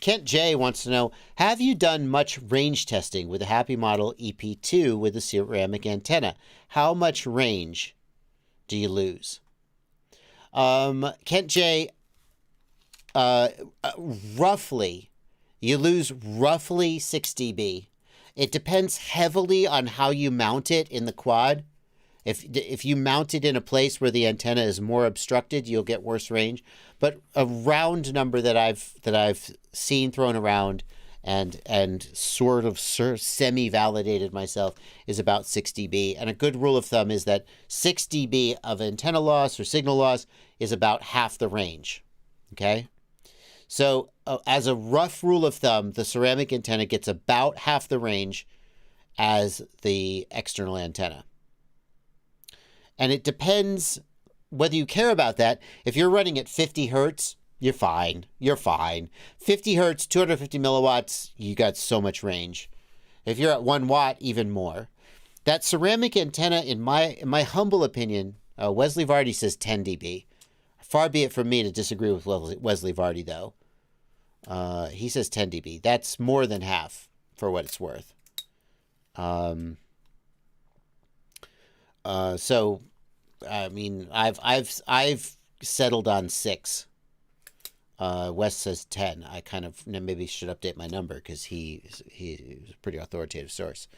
Kent J wants to know, have you done much range testing with the Happy Model EP2 with a ceramic antenna? How much range do you lose? Kent J, roughly, you lose roughly 6 dB. It depends heavily on how you mount it in the quad. If you mount it in a place where the antenna is more obstructed, you'll get worse range. But a round number that I've seen thrown around and sort of semi-validated myself, is about 6 dB. And a good rule of thumb is that 6 dB of antenna loss or signal loss is about half the range. Okay? So as a rough rule of thumb, the ceramic antenna gets about half the range as the external antenna. And it depends whether you care about that. If you're running at 50 hertz, you're fine. You're fine. 50 hertz, 250 milliwatts, you got so much range. If you're at 1 watt, even more. That ceramic antenna, in my humble opinion, Wesley Vardy says 10 dB. Far be it from me to disagree with Wesley Vardy, though. He says 10 dB. That's more than half for what it's worth. So, I mean, I've settled on 6. Wes says 10. I kind of maybe should update my number because he's a pretty authoritative source.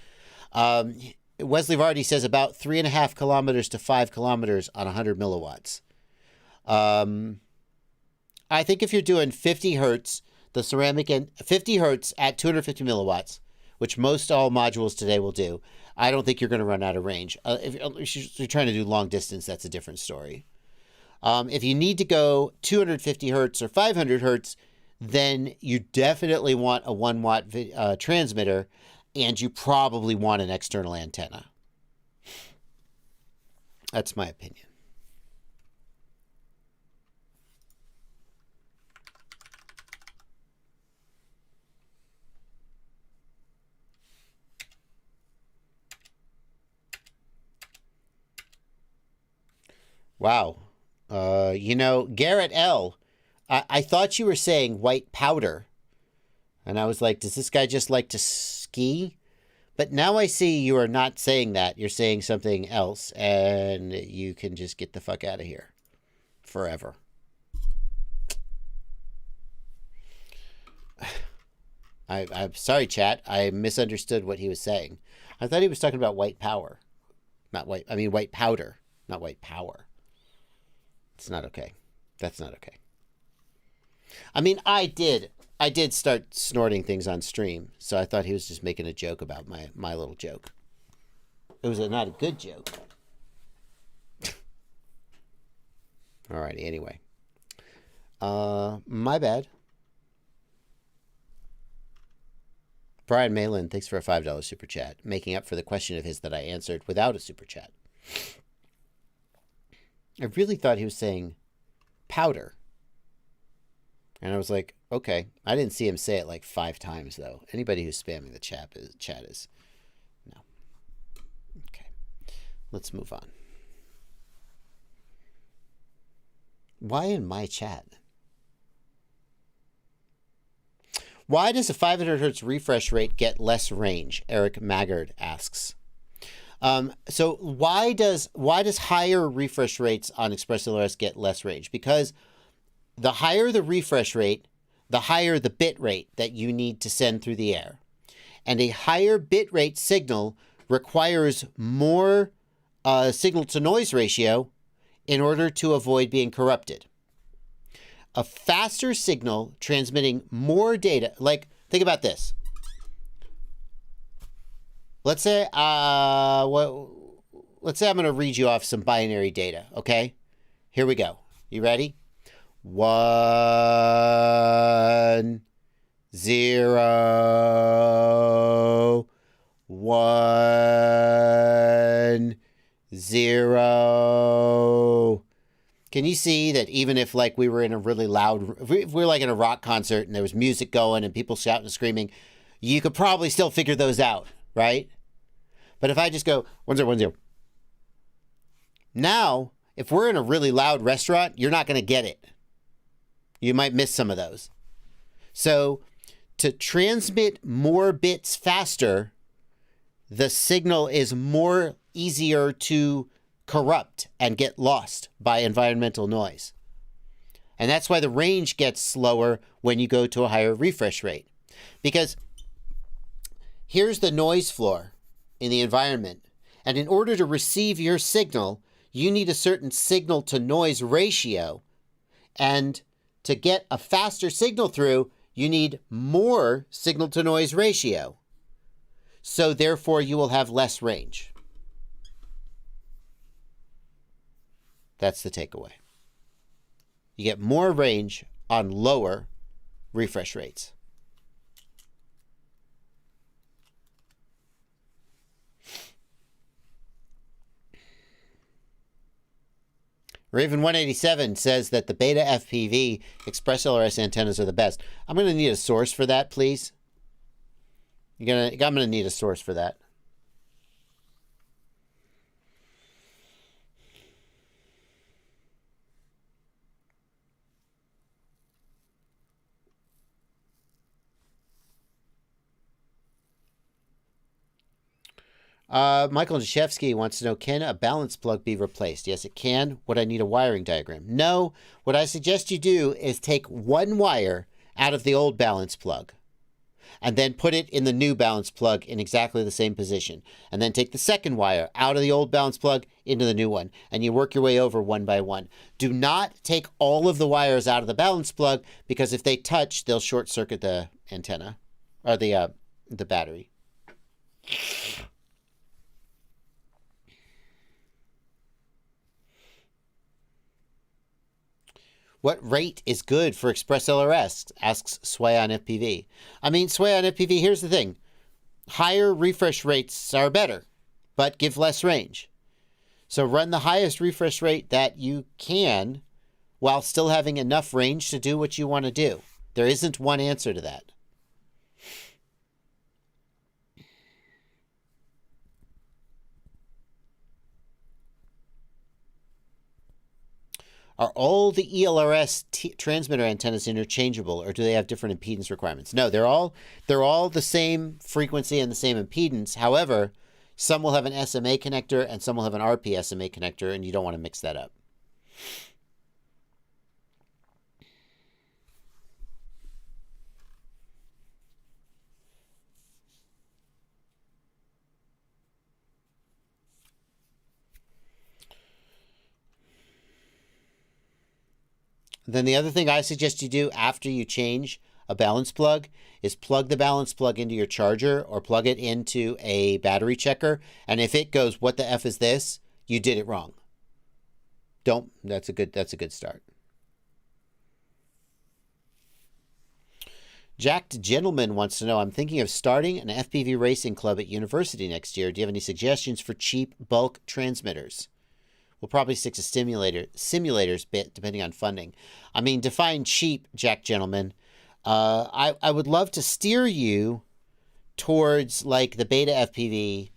Wesley Vardy says about 3.5 kilometers to 5 kilometers on 100 milliwatts. I think if you're doing 50 hertz, the ceramic and 50 hertz at 250 milliwatts, which most all modules today will do, I don't think you're going to run out of range. If you're trying to do long distance, that's a different story. If you need to go 250 hertz or 500 hertz, then you definitely want a 1 watt transmitter, and you probably want an external antenna. That's my opinion. Wow. Garrett L., I thought you were saying white powder. And I was like, does this guy just like to ski? But now I see you are not saying that. You're saying something else, and you can just get the fuck out of here. Forever. I'm sorry, chat. I misunderstood what he was saying. I thought he was talking about white powder. White powder, not white power. It's not okay. That's not okay. I mean, I did start snorting things on stream, so I thought he was just making a joke about my little joke. It was not a good joke. Alrighty, anyway. My bad. Brian Malin, thanks for a $5 super chat, making up for the question of his that I answered without a super chat. I really thought he was saying powder. And I was like, okay. I didn't see him say it like 5 times, though. Anybody who's spamming the chat is... No. Okay. Let's move on. Why in my chat? Why does a 500 hertz refresh rate get less range? Eric Maggard asks. So why does higher refresh rates on ExpressLRS get less range? Because the higher the refresh rate, the higher the bit rate that you need to send through the air. And a higher bit rate signal requires more signal to noise ratio in order to avoid being corrupted. A faster signal transmitting more data, like think about this. Let's say let's say I'm going to read you off some binary data, okay? Here we go. You ready? 1 0 1 0. Can you see that even if like we were in a really loud, if we were like in a rock concert and there was music going and people shouting and screaming, you could probably still figure those out, right? But if I just go 1 0 1 0. Now, if we're in a really loud restaurant, you're not going to get it. You might miss some of those. So to transmit more bits faster, the signal is more easier to corrupt and get lost by environmental noise. And that's why the range gets slower when you go to a higher refresh rate. Because here's the noise floor in the environment. And in order to receive your signal, you need a certain signal to noise ratio. And to get a faster signal through, you need more signal-to-noise ratio. So therefore, you will have less range. That's the takeaway. You get more range on lower refresh rates. Raven187 says that the Beta FPV ExpressLRS antennas are the best. I'm going to need a source for that, please. I'm going to need a source for that. Michael Jashevsky wants to know, can a balance plug be replaced? Yes, it can. Would I need a wiring diagram? No. What I suggest you do is take one wire out of the old balance plug and then put it in the new balance plug in exactly the same position. And then take the second wire out of the old balance plug into the new one. And you work your way over one by one. Do not take all of the wires out of the balance plug, because if they touch, they'll short circuit the antenna or the battery. What rate is good for ExpressLRS? Asks Sway on FPV. I mean, Sway on FPV, here's the thing. Higher refresh rates are better, but give less range. So run the highest refresh rate that you can while still having enough range to do what you want to do. There isn't one answer to that. Are all the ELRS transmitter antennas interchangeable, or do they have different impedance requirements? No, they're all the same frequency and the same impedance. However, some will have an SMA connector and some will have an RP SMA connector, and you don't want to mix that up. Then the other thing I suggest you do after you change a balance plug is plug the balance plug into your charger or plug it into a battery checker. And if it goes, what the F is this? You did it wrong. That's a good start. Jacked Gentleman wants to know, I'm thinking of starting an FPV racing club at university next year. Do you have any suggestions for cheap bulk transmitters? We'll probably stick to simulators depending on funding. I mean, define cheap, Jack Gentleman. I would love to steer you towards like the Beta FPV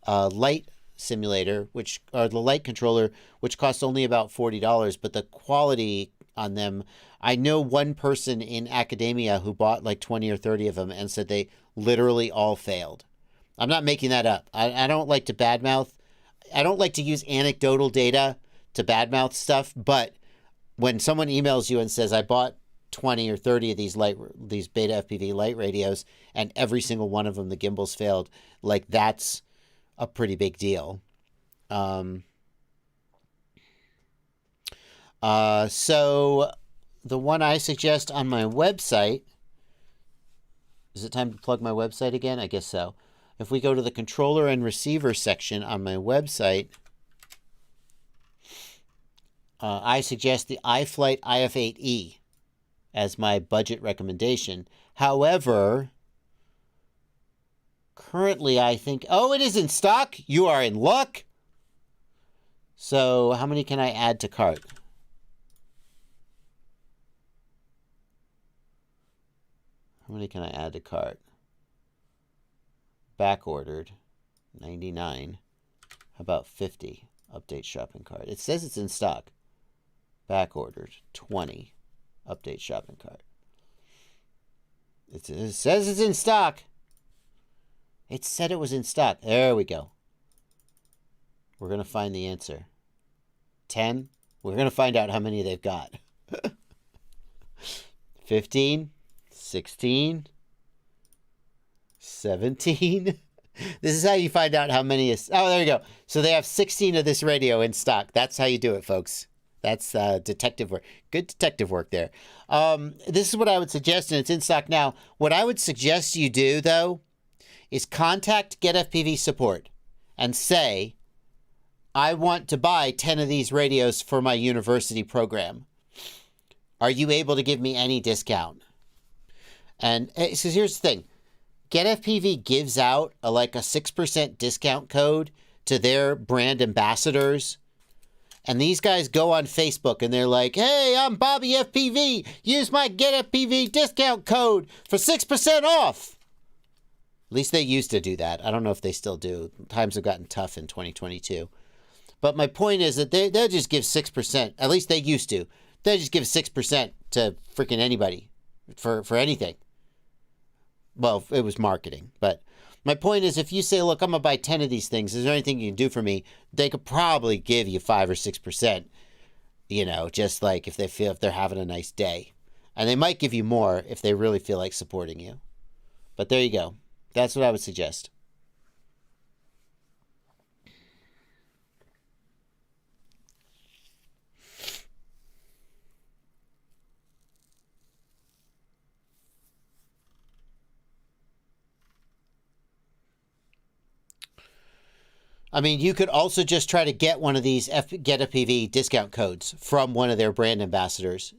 light simulator, or the light controller, which costs only about $40, but the quality on them, I know one person in academia who bought like 20 or 30 of them and said they literally all failed. I'm not making that up. I don't like to badmouth. I don't like to use anecdotal data to badmouth stuff, but when someone emails you and says, I bought 20 or 30 of these Beta FPV light radios and every single one of them, the gimbals failed, like that's a pretty big deal. So the one I suggest on my website, is it time to plug my website again? I guess so. If we go to the controller and receiver section on my website, I suggest the iFlight IF8E as my budget recommendation. However, currently I think, oh, it is in stock. You are in luck. So how many can I add to cart? How many can I add to cart? Back ordered 99. How about 50? Update shopping cart. It says it's in stock. Back ordered 20. Update shopping cart. It says it's in stock. It said it was in stock. There we go. We're going to find the answer. 10. We're going to find out how many they've got. 15. 16. 17. This is how you find out how many is. Oh, there you go. So they have 16 of this radio in stock. That's how you do it, folks. That's detective work. Good detective work there. This is what I would suggest, and it's in stock now. What I would suggest you do, though, is contact Get FPV support and say, I want to buy 10 of these radios for my university program. Are you able to give me any discount? And so here's the thing. Get FPV gives out a 6% discount code to their brand ambassadors. And these guys go on Facebook and they're like, hey, I'm Bobby FPV. Use my Get FPV discount code for 6% off. At least they used to do that. I don't know if they still do. Times have gotten tough in 2022. But my point is that they'll just give 6%. At least they used to. They'll just give 6% to freaking anybody for anything. Well, it was marketing. But my point is, if you say, look, I'm going to buy 10 of these things, is there anything you can do for me? They could probably give you 5 or 6%, just like if they're having a nice day. And they might give you more if they really feel like supporting you. But there you go. That's what I would suggest. I mean, you could also just try to get one of these Get FPV discount codes from one of their brand ambassadors.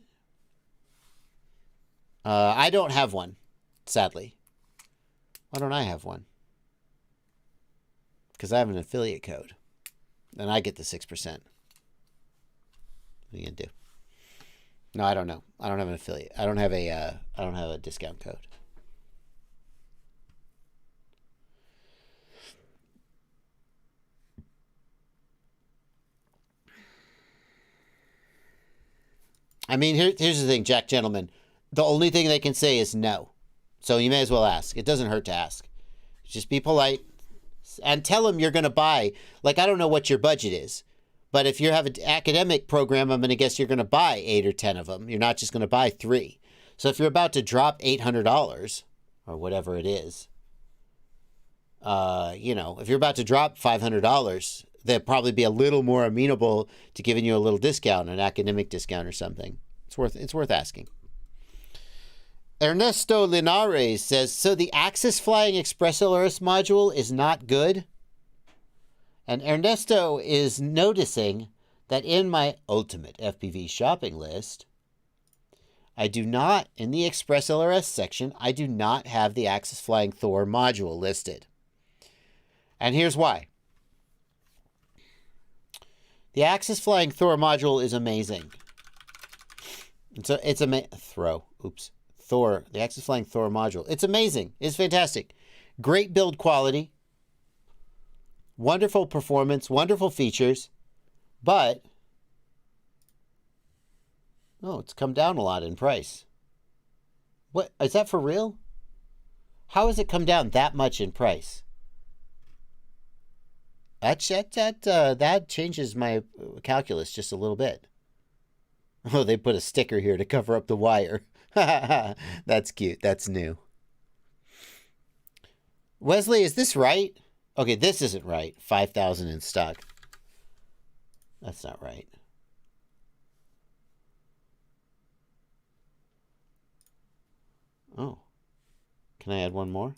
I don't have one, sadly. Why don't I have one? Because I have an affiliate code. And I get the 6%. What are you going to do? No, I don't know. I don't have an affiliate. I don't have a discount code. I mean, here's the thing, Jack Gentleman. The only thing they can say is no. So you may as well ask. It doesn't hurt to ask. Just be polite and tell them you're going to buy. I don't know what your budget is. But if you have an academic program, I'm going to guess you're going to buy 8 or 10 of them. You're not just going to buy 3. So if you're about to drop $800 or whatever it is, if you're about to drop $500, they'll probably be a little more amenable to giving you a little discount, an academic discount or something. It's worth asking. Ernesto Linares says, so the Axis Flying ExpressLRS module is not good? And Ernesto is noticing that in my ultimate FPV shopping list, I do not, in the ExpressLRS section, I do not have the Axis Flying Thor module listed. And here's why. The Axis Flying Thor module is amazing. Thor, the Axis Flying Thor module. It's amazing. It's fantastic. Great build quality. Wonderful performance. Wonderful features. But, it's come down a lot in price. What? Is that for real? How has it come down that much in price? That changes my calculus just a little bit. Oh, they put a sticker here to cover up the wire. That's cute. That's new. Wesley, is this right? Okay, this isn't right. 5,000 in stock. That's not right. Oh. Can I add one more?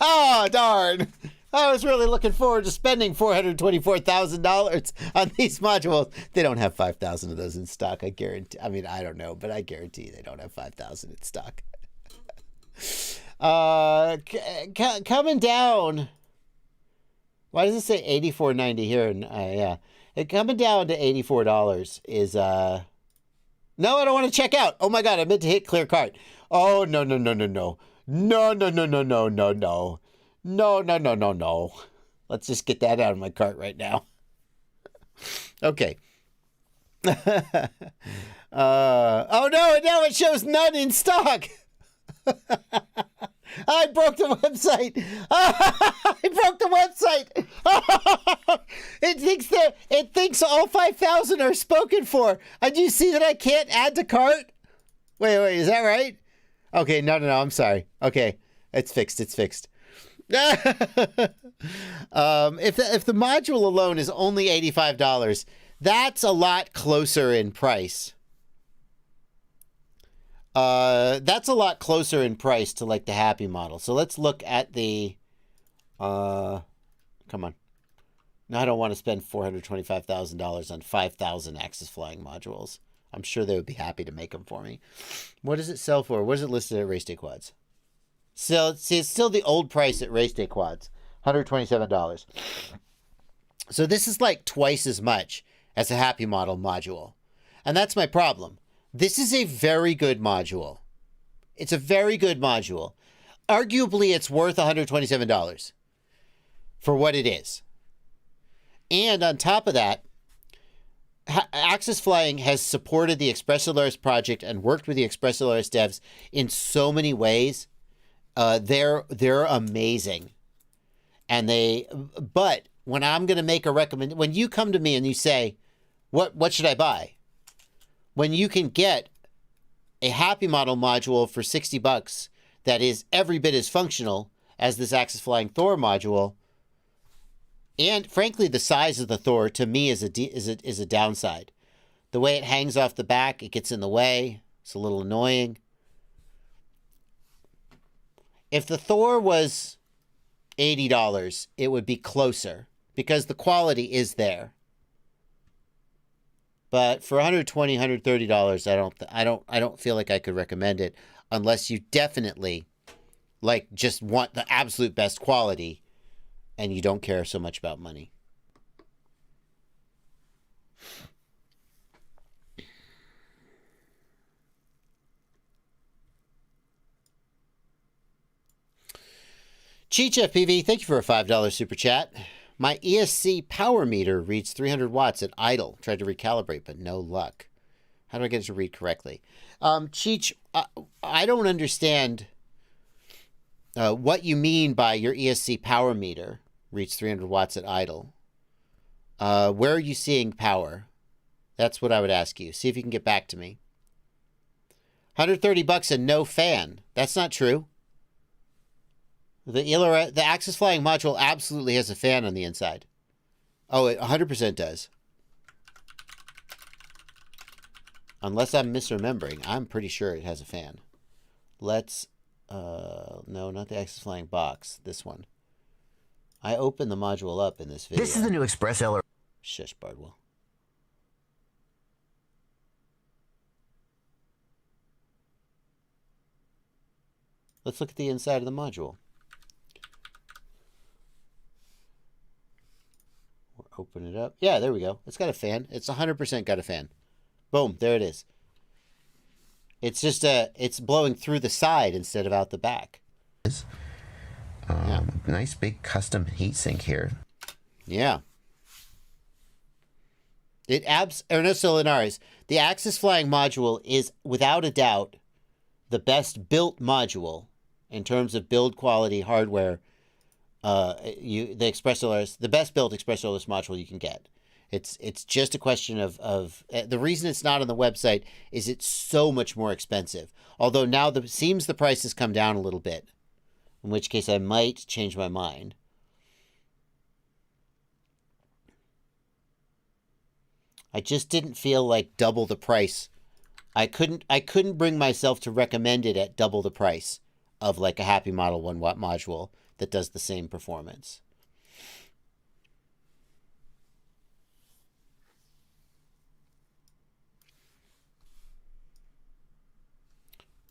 Oh, darn. I was really looking forward to spending $424,000 on these modules. They don't have 5,000 of those in stock. I guarantee. I mean, I don't know, but I guarantee they don't have 5,000 in stock. Coming down. Why does it say $84.90 here? And yeah, coming down to $84 is no, I don't want to check out. Oh my God, I meant to hit clear cart. Oh no. No. Let's just get that out of my cart right now. Okay. Oh no, now it shows none in stock. I broke the website. I broke the website. It thinks all 5,000 are spoken for. And you see that I can't add to cart? Wait, is that right? Okay, no, I'm sorry. Okay, it's fixed. It's fixed. If the module alone is only $85, that's a lot closer in price. That's a lot closer in price to like the Happy model. So let's look at the. Come on. No, I don't want to spend $425,000 on 5,000 Axis Flying modules. I'm sure they would be happy to make them for me. What does it sell for? What is it listed at Race Day Quads? So, see, it's still the old price at Race Day Quads, $127. So this is like twice as much as a Happy Model module. And that's my problem. This is a very good module. It's a very good module. Arguably, it's worth $127 for what it is. And on top of that, Axis Flying has supported the ExpressLRS project and worked with the ExpressLRS devs in so many ways. They're amazing. But when I'm going to make a recommendation, when you come to me and you say, what should I buy? When you can get a Happy Model module for $60 that is every bit as functional as this Axis Flying Thor module, and frankly, the size of the Thor to me is a downside. The way it hangs off the back, it gets in the way. It's a little annoying. If the Thor was $80, it would be closer because the quality is there. But for $120, $130, I don't feel like I could recommend it unless you definitely like just want the absolute best quality and you don't care so much about money. Cheech FPV, thank you for a $5 super chat. My ESC power meter reads 300 watts at idle. Tried to recalibrate, but no luck. How do I get it to read correctly? Cheech, I don't understand what you mean by your ESC power meter reads 300 watts at idle. Where are you seeing power? That's what I would ask you. See if you can get back to me. $130 and no fan. That's not true. The Axis Flying module absolutely has a fan on the inside. Oh, it 100% does. Unless I'm misremembering, I'm pretty sure it has a fan. Let's, no, not the Axis Flying box. This one. I opened the module up in this video. This is the new ExpressLRS. Shush, Bardwell. Let's look at the inside of the module. Open it up. Yeah, there we go. It's got a fan. It's 100% got a fan. Boom, there it is. It's just it's blowing through the side instead of out the back. Yeah. Nice big custom heatsink here. Yeah. Ernesto Linares, the Axis Flying module is without a doubt the best built module in terms of build quality, hardware. The ExpressLRS, the best built ExpressLRS module you can get. It's just a question of the reason it's not on the website is it's so much more expensive. Although now seems the price has come down a little bit, in which case I might change my mind. I just didn't feel like double the price. I couldn't bring myself to recommend it at double the price of like a Happy Model 1 watt module that does the same performance.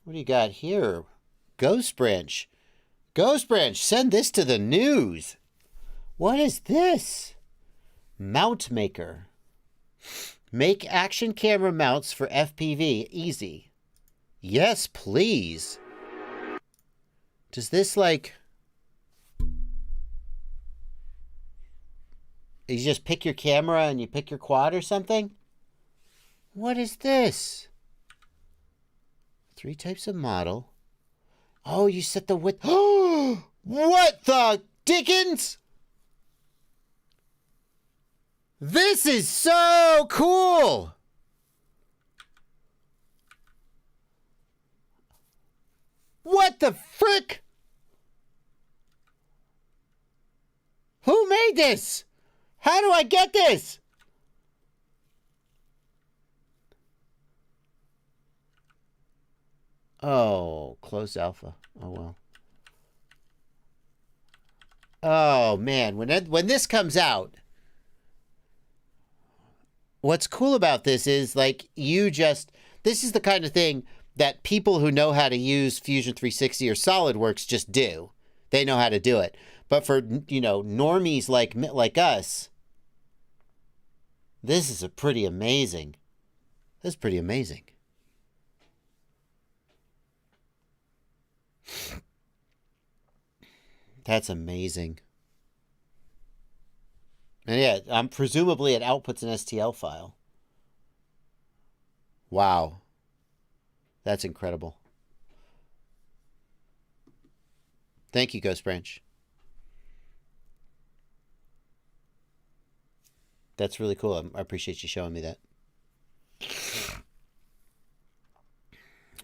What do you got here? Ghost Branch. Ghost Branch, send this to the news. What is this? Mount Maker. Make action camera mounts for FPV easy. Yes, please. Does this like... You just pick your camera and you pick your quad or something? What is this? 3 types of model. Oh, you set the width. Oh, what the dickens? This is so cool. What the frick? Who made this? How do I get this? Oh, closed alpha. Oh, well. Oh, man. When this comes out, what's cool about this is, like, this is the kind of thing that people who know how to use Fusion 360 or SolidWorks just do. They know how to do it. But for, you know, normies like us, this is pretty amazing. This is pretty amazing. That's amazing. And yeah, presumably it outputs an STL file. Wow. That's incredible. Thank you, Ghost Branch. That's really cool. I appreciate you showing me that.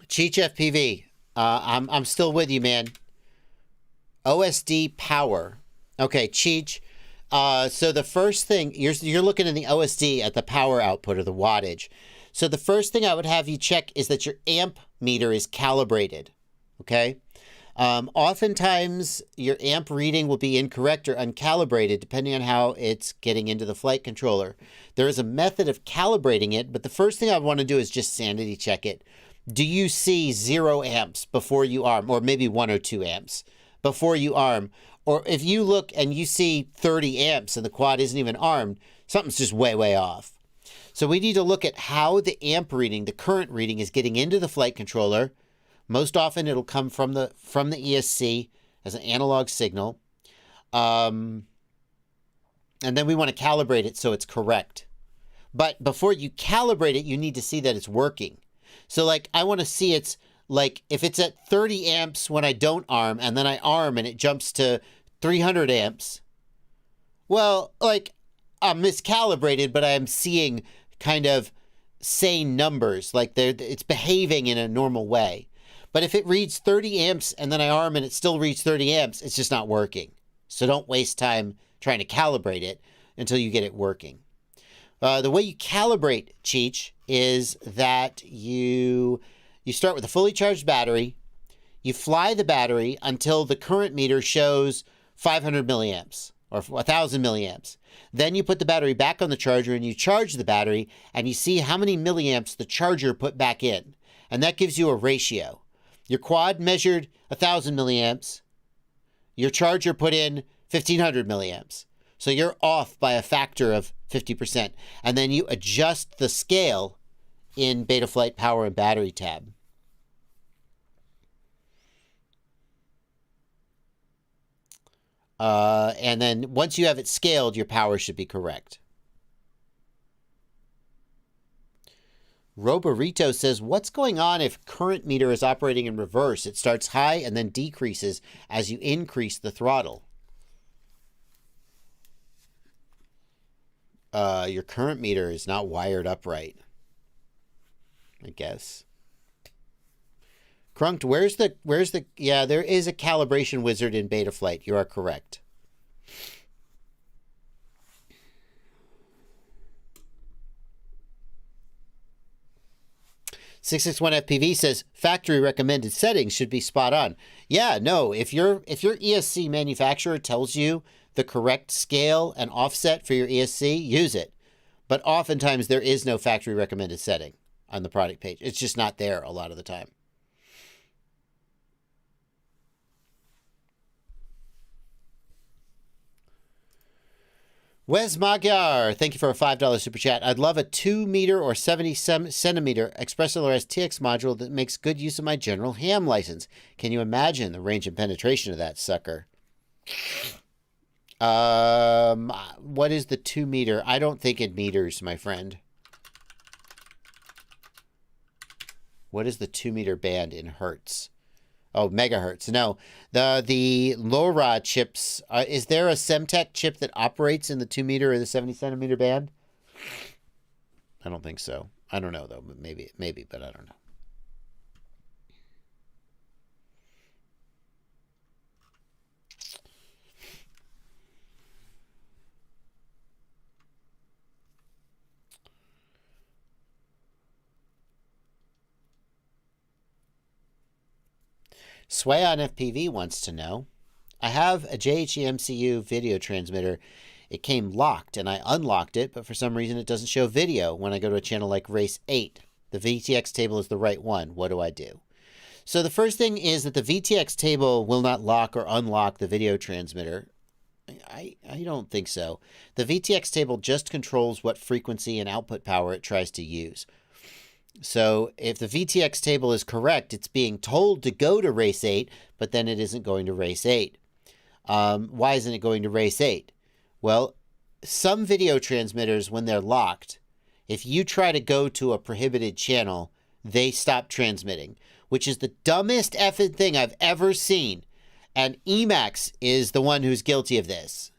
Cheech FPV. I'm still with you, man. OSD power. Okay, Cheech. So the first thing, you're looking in the OSD at the power output or the wattage. So the first thing I would have you check is that your amp meter is calibrated. Okay? Oftentimes, your amp reading will be incorrect or uncalibrated depending on how it's getting into the flight controller. There is a method of calibrating it, but the first thing I want to do is just sanity check it. Do you see 0 amps before you arm, or maybe 1 or 2 amps before you arm? Or if you look and you see 30 amps and the quad isn't even armed, something's just way, way off. So we need to look at how the amp reading, the current reading, is getting into the flight controller. Most often it'll come from the ESC as an analog signal. And then we want to calibrate it so it's correct. But before you calibrate it, you need to see that it's working. So like I want to see it's like if it's at 30 amps when I don't arm and then I arm and it jumps to 300 amps. Well, like I'm miscalibrated, but I am seeing kind of sane numbers. Like it's behaving in a normal way. But if it reads 30 amps and then I arm and it still reads 30 amps, it's just not working. So don't waste time trying to calibrate it until you get it working. The way you calibrate, Cheech, is that you start with a fully charged battery. You fly the battery until the current meter shows 500 milliamps or 1,000 milliamps. Then you put the battery back on the charger and you charge the battery and you see how many milliamps the charger put back in. And that gives you a ratio. Your quad measured 1,000 milliamps. Your charger put in 1,500 milliamps. So you're off by a factor of 50%. And then you adjust the scale in Betaflight Power and Battery tab. And then once you have it scaled, your power should be correct. Roborito says, what's going on if current meter is operating in reverse? It starts high and then decreases as you increase the throttle. Your current meter is not wired up right, I guess. Crunked, yeah, there is a calibration wizard in Betaflight. You are correct. (661FPV) says factory recommended settings should be spot on. Yeah, no, if your ESC manufacturer tells you the correct scale and offset for your ESC, use it. But oftentimes there is no factory recommended setting on the product page. It's just not there a lot of the time. Wes Magyar, thank you for a $5 super chat. I'd love a 2 meter or 70 centimeter ExpressLRS TX module that makes good use of my general ham license. Can you imagine the range and penetration of that sucker? What is the 2 meter? I don't think in meters, my friend. What is the 2 meter band in hertz? Oh, megahertz. No, the LoRa chips. Is there a Semtech chip that operates in the 2 meter or the 70 centimeter band? I don't think so. I don't know though. Maybe, but I don't know. Sway on FPV wants to know, I have a JHE-MCU video transmitter. It came locked and I unlocked it, but for some reason it doesn't show video when I go to a channel like Race 8. The VTX table is the right one. What do I do? So the first thing is that the VTX table will not lock or unlock the video transmitter. I don't think so. The VTX table just controls what frequency and output power it tries to use. So if the VTX table is correct, it's being told to go to Race 8, but then it isn't going to Race 8. Why isn't it going to Race 8? Well, some video transmitters, when they're locked, if you try to go to a prohibited channel, they stop transmitting, which is the dumbest effing thing I've ever seen. And Emacs is the one who's guilty of this.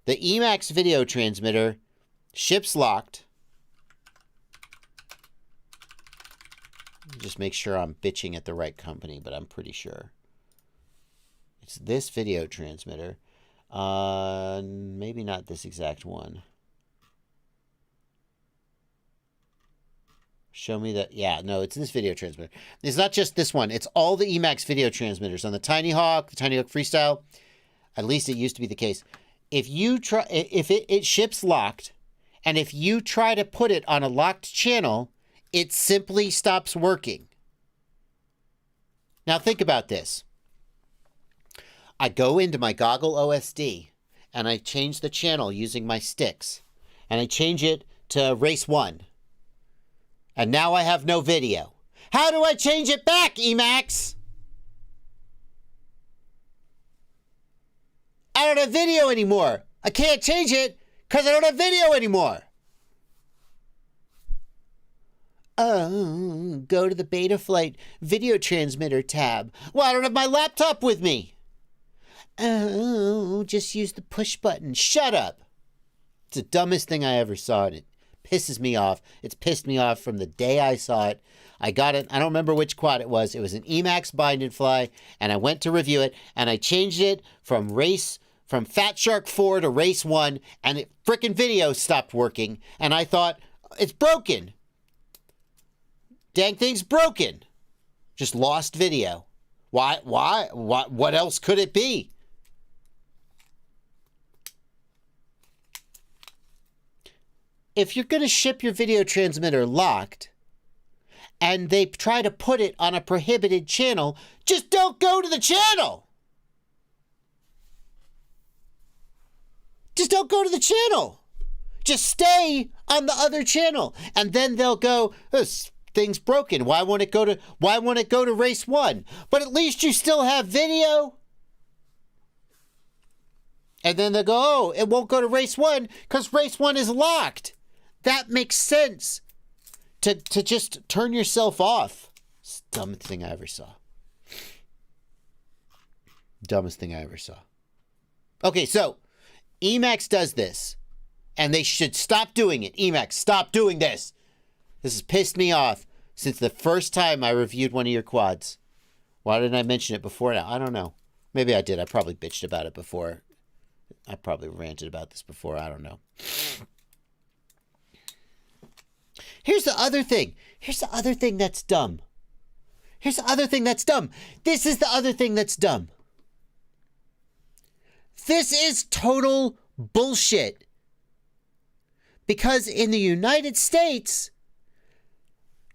The Emacs video transmitter ships locked. Just make sure I'm bitching at the right company, but I'm pretty sure. It's this video transmitter. Maybe not this exact one. Show me that. Yeah, no, it's this video transmitter. It's not just this one. It's all the Emacs video transmitters on the Tiny Hawk Freestyle. At least it used to be the case. If you try, if it ships locked, and if you try to put it on a locked channel, it simply stops working. Now think about this. I go into my Goggle OSD and I change the channel using my sticks, and I change it to Race 1. And now I have no video. How do I change it back, Emacs? I don't have video anymore. I can't change it because I don't have video anymore. Oh, go to the Betaflight video transmitter tab. Well, I don't have my laptop with me. Oh, just use the push button. Shut up. It's the dumbest thing I ever saw, and it pisses me off. It's pissed me off from the day I saw it. I got it. I don't remember which quad it was. It was an Emacs bind and fly, and I went to review it, and I changed it from Fat Shark 4 to Race 1, and it frickin' video stopped working, and I thought, it's broken. Dang thing's broken. Just lost video. Why? What else could it be? If you're going to ship your video transmitter locked, and they try to put it on a prohibited channel, just don't go to the channel. Just don't go to the channel. Just stay on the other channel. And then they'll go, this thing's broken. Why won't it go to Race 1? But at least you still have video. And then they'll go, oh, it won't go to Race 1 because Race 1 is locked. That makes sense. To just turn yourself off. It's the dumbest thing I ever saw. Dumbest thing I ever saw. Okay, so Emacs does this. And they should stop doing it. Emacs, stop doing this. This has pissed me off since the first time I reviewed one of your quads. Why didn't I mention it before now? I don't know. Maybe I did. I probably bitched about it before. I probably ranted about this before. I don't know. Here's the other thing. Here's the other thing that's dumb. Here's the other thing that's dumb. This is the other thing that's dumb. This is total bullshit. Because in the United States,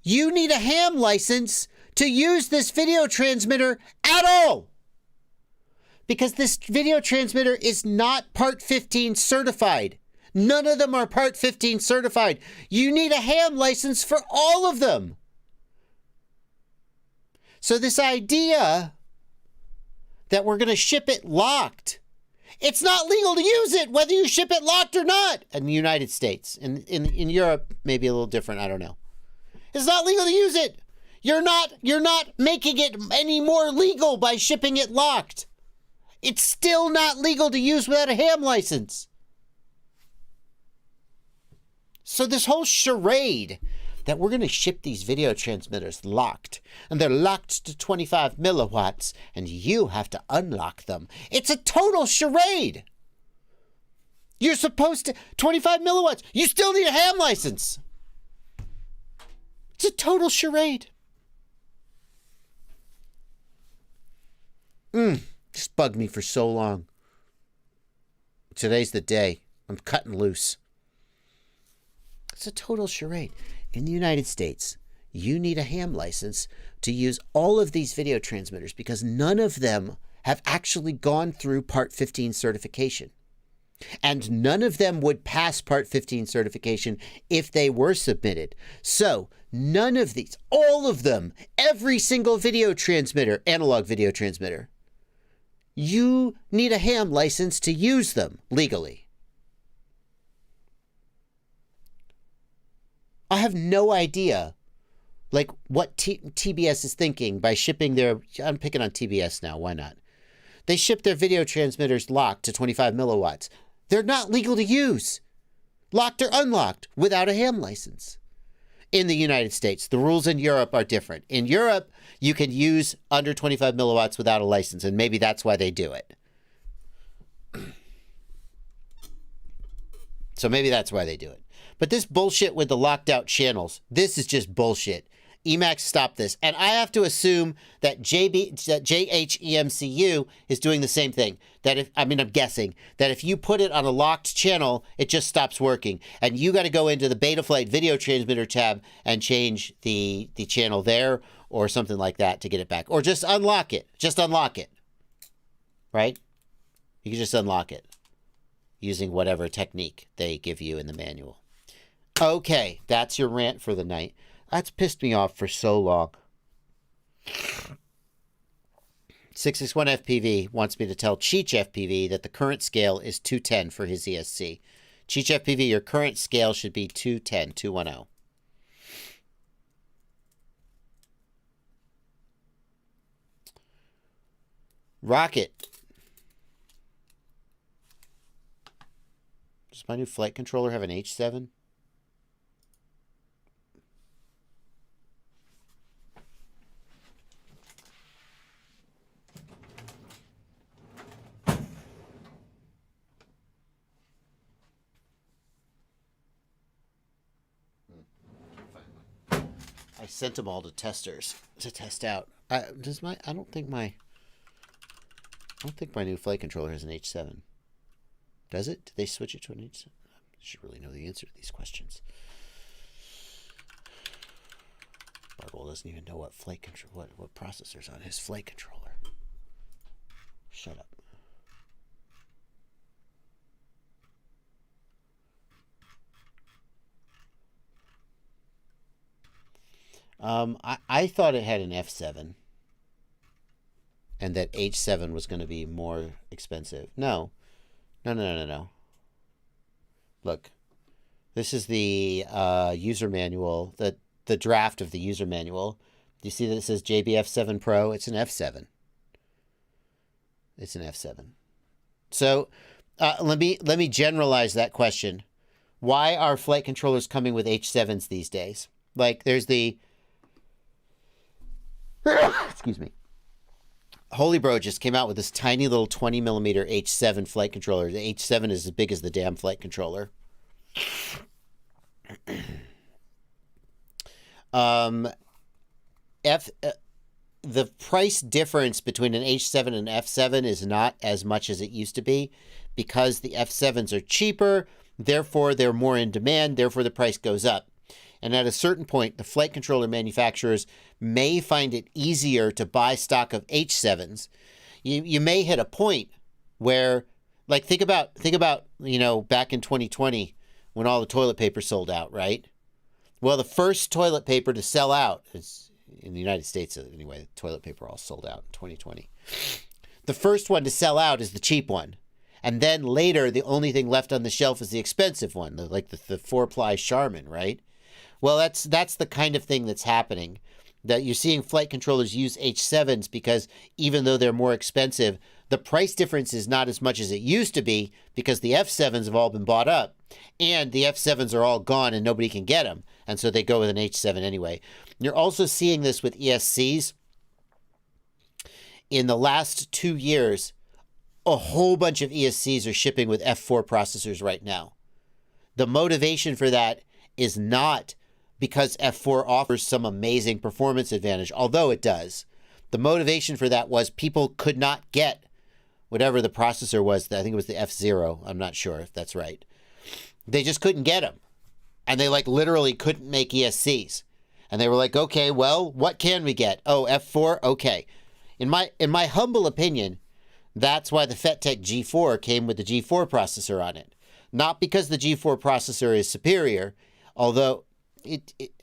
you need a ham license to use this video transmitter at all. Because this video transmitter is not Part 15 certified. None of them are Part 15 certified. You need a ham license for all of them. So this idea that we're going to ship it locked, it's not legal to use it whether you ship it locked or not in the United States. In Europe, maybe a little different. I don't know. It's not legal to use it. You're not making it any more legal by shipping it locked. It's still not legal to use without a ham license. So this whole charade that we're going to ship these video transmitters locked, and they're locked to 25 milliwatts, and you have to unlock them. It's a total charade. You're supposed to, 25 milliwatts, you still need a ham license. It's a total charade. Just bugged me for so long. Today's the day. I'm cutting loose. It's a total charade. In the United States, you need a ham license to use all of these video transmitters because none of them have actually gone through Part 15 certification. And none of them would pass Part 15 certification if they were submitted. So none of these, all of them, every single video transmitter, analog video transmitter, you need a ham license to use them legally. I have no idea, like, what TBS is thinking by shipping their, I'm picking on TBS now, why not? They ship their video transmitters locked to 25 milliwatts. They're not legal to use, locked or unlocked, without a ham license. In the United States, the rules in Europe are different. In Europe, you can use under 25 milliwatts without a license, and maybe that's why they do it. So maybe that's why they do it. But this bullshit with the locked out channels, this is just bullshit. Emacs, stop this. And I have to assume that JHEMCU is doing the same thing. I'm guessing that if you put it on a locked channel, it just stops working. And you got to go into the Betaflight video transmitter tab and change the channel there or something like that to get it back. Or just unlock it. Just unlock it. Right? You can just unlock it using whatever technique they give you in the manual. Okay, that's your rant for the night. That's pissed me off for so long. 661 FPV wants me to tell Cheech FPV that the current scale is 210 for his ESC. Cheech FPV, your current scale should be 210, 210. Rocket. Does my new flight controller have an H7? I sent them all to testers to test out. I don't think my new flight controller has an H7. Does it? Did they switch it to an H7? I should really know the answer to these questions. Bardwell doesn't even know what what processor's on his flight controller. Shut up. I thought it had an F7 and that H7 was going to be more expensive. No. Look, this is the user manual, the draft of the user manual. Do you see that it says JBF7 Pro? It's an F7. It's an F7. So let me generalize that question. Why are flight controllers coming with H7s these days? Like, there's the excuse me. Holy Bro just came out with this tiny little 20 millimeter H7 flight controller. The H7 is as big as the damn flight controller. The price difference between an H7 and an F7 is not as much as it used to be because the F7s are cheaper, therefore they're more in demand, therefore the price goes up. And at a certain point, the flight controller manufacturers may find it easier to buy stock of H7s. You may hit a point where, like, think about, back in 2020 when all the toilet paper sold out, right? Well, the first toilet paper to sell out is, in the United States anyway, toilet paper all sold out in 2020. The first one to sell out is the cheap one. And then later, the only thing left on the shelf is the expensive one, the 4-ply Charmin, right? Well, that's the kind of thing that's happening, that you're seeing flight controllers use H7s because even though they're more expensive, the price difference is not as much as it used to be because the F7s have all been bought up and the F7s are all gone and nobody can get them. And so they go with an H7 anyway. You're also seeing this with ESCs. In the last 2 years, a whole bunch of ESCs are shipping with F4 processors right now. The motivation for that is not because F4 offers some amazing performance advantage, although it does. The motivation for that was people could not get whatever the processor was. I think it was the F0. I'm not sure if that's right. They just couldn't get them. And they like literally couldn't make ESCs. And they were like, okay, well, what can we get? Oh, F4? Okay. In my humble opinion, that's why the FetTech G4 came with the G4 processor on it. Not because the G4 processor is superior, although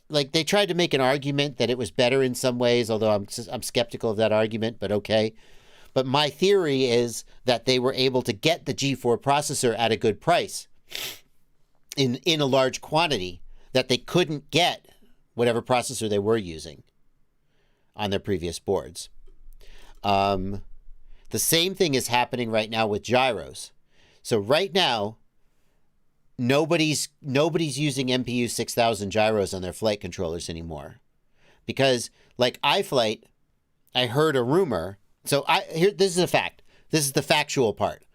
like they tried to make an argument that it was better in some ways, although I'm skeptical of that argument, but okay. But my theory is that they were able to get the G4 processor at a good price in a large quantity that they couldn't get whatever processor they were using on their previous boards. The same thing is happening right now with gyros. So right now, nobody's using MPU 6000 gyros on their flight controllers anymore, because like iFlight, I heard a rumor. So this is a fact. This is the factual part.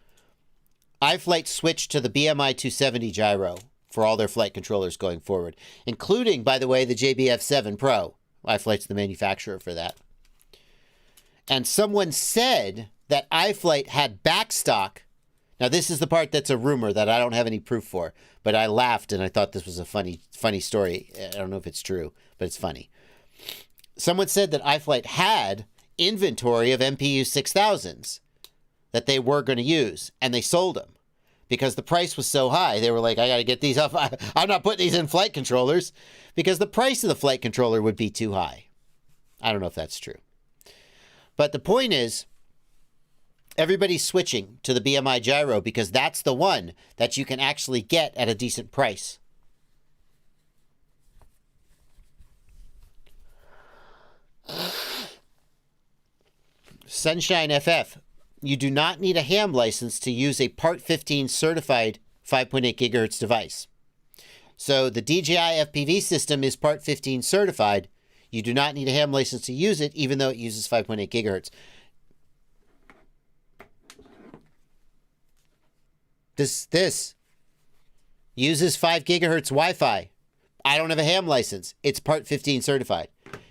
iFlight switched to the BMI 270 gyro for all their flight controllers going forward, including, by the way, the JBF7 Pro. iFlight's the manufacturer for that. And someone said that iFlight had backstock. Now, this is the part that's a rumor that I don't have any proof for, but I laughed and I thought this was a funny story. I don't know if it's true, but it's funny. Someone said that iFlight had inventory of MPU 6000s that they were going to use, and they sold them because the price was so high. They were like, I got to get these up. I'm not putting these in flight controllers because the price of the flight controller would be too high. I don't know if that's true. But the point is, everybody's switching to the BMI gyro because that's the one that you can actually get at a decent price. Sunshine FF, you do not need a ham license to use a Part 15 certified 5.8 gigahertz device. So the DJI FPV system is Part 15 certified. You do not need a ham license to use it, even though it uses 5.8 gigahertz. This uses 5 gigahertz Wi-Fi. I don't have a ham license. It's Part 15 certified.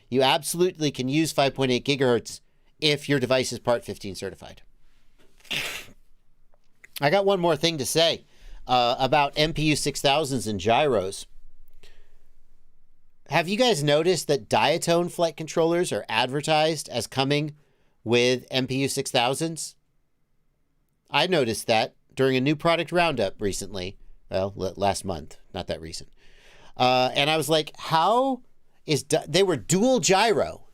You absolutely can use 5.8 gigahertz if your device is Part 15 certified. I got one more thing to say about MPU 6000s and gyros. Have you guys noticed that diatone flight controllers are advertised as coming with MPU 6000s? I noticed that during a new product roundup recently. Well, last month, not that recent. And I was like, how is... They were dual gyro.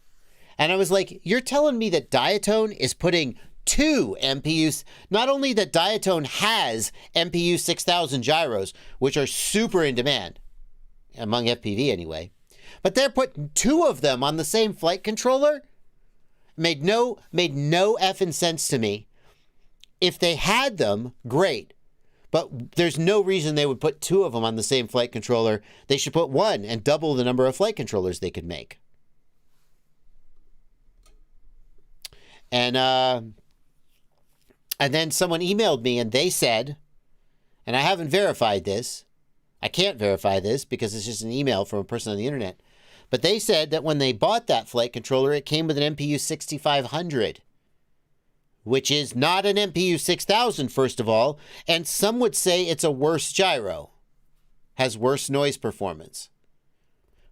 And I was like, you're telling me that diatone is putting 2 MPUs... Not only that diatone has MPU 6000 gyros, which are super in demand, among FPV anyway, but they're putting 2 of them on the same flight controller? Made no effing sense to me. If they had them, great. But there's no reason they would put 2 of them on the same flight controller. They should put 1 and double the number of flight controllers they could make. And then someone emailed me and they said, and I haven't verified this. I can't verify this because it's just an email from a person on the internet. But they said that when they bought that flight controller, it came with an MPU 6500. Which is not an MPU 6000, first of all, and some would say it's a worse gyro, has worse noise performance.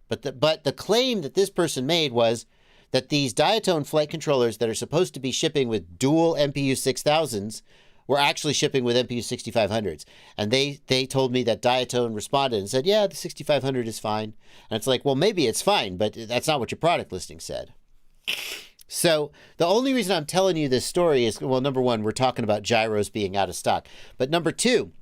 But the claim that this person made was that these diatone flight controllers that are supposed to be shipping with dual MPU 6000s were actually shipping with MPU 6500s. And they told me that diatone responded and said, yeah, the 6500 is fine. And it's like, well, maybe it's fine, but that's not what your product listing said. So the only reason I'm telling you this story is, well, number one, we're talking about gyros being out of stock. But number two,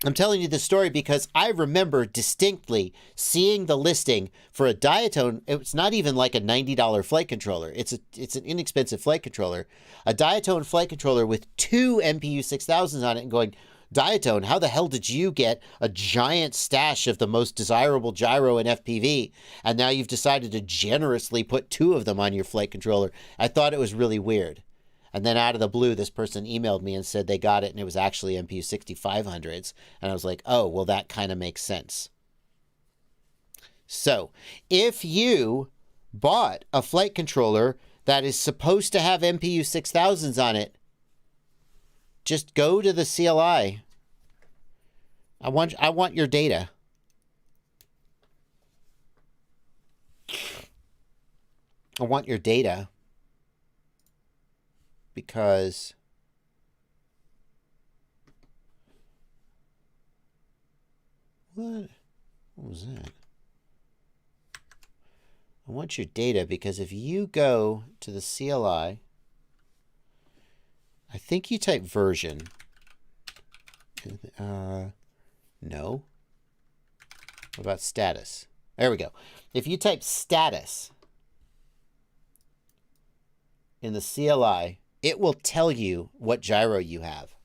I'm telling you this story because I remember distinctly seeing the listing for a diatone. It's not even like a $90 flight controller. It's an inexpensive flight controller. A diatone flight controller with 2 MPU 6000s on it and going, diatone, how the hell did you get a giant stash of the most desirable gyro in FPV? And now you've decided to generously put 2 of them on your flight controller. I thought it was really weird. And then out of the blue, this person emailed me and said they got it and it was actually MPU 6500s. And I was like, oh, well, that kind of makes sense. So if you bought a flight controller that is supposed to have MPU 6000s on it, just go to the CLI. I want your data. I want your data because what was that? I want your data because if you go to the CLI, I think you type version. No. What about status? There we go. If you type status in the CLI, it will tell you what gyro you have.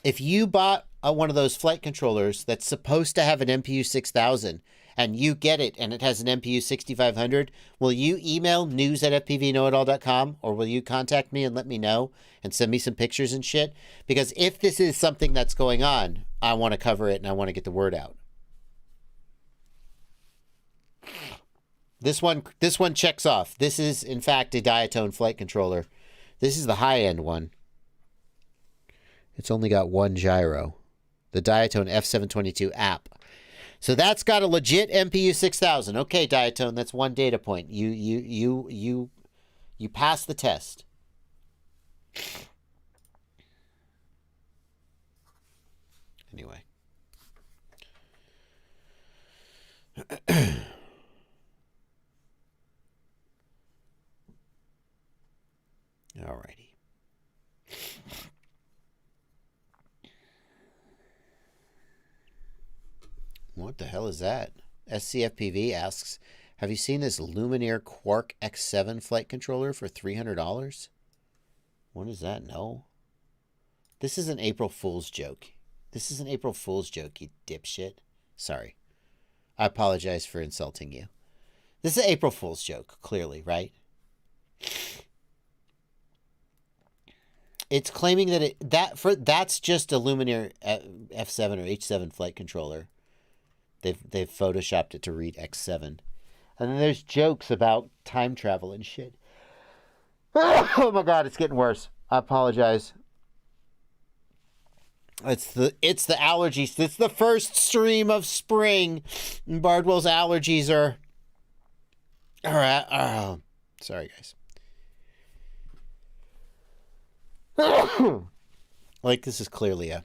If you bought one of those flight controllers that's supposed to have an MPU 6000 and you get it and it has an MPU 6500, will you email news@fpvknowitall.com or will you contact me and let me know and send me some pictures and shit? Because if this is something that's going on, I want to cover it and I want to get the word out. This one checks off. This is, in fact, a diatone flight controller. This is the high-end one. It's only got one gyro. The Diatone F722 app. So that's got a legit MPU 6000. Okay, Diatone, that's one data point. You passed the test. Anyway. Alrighty. What the hell is that? SCFPV asks, have you seen this Lumineer Quark X7 flight controller for $300? What is that? No. This is an April Fool's joke. This is an April Fool's joke, you dipshit. Sorry. I apologize for insulting you. This is an April Fool's joke, clearly, right? It's claiming that that's just a Lumineer F7 or H7 flight controller. They've photoshopped it to read X7. And then there's jokes about time travel and shit. Oh my god, it's getting worse. I apologize. It's the allergies. It's the first stream of spring. And Bardwell's allergies are at, sorry guys. Like this is clearly an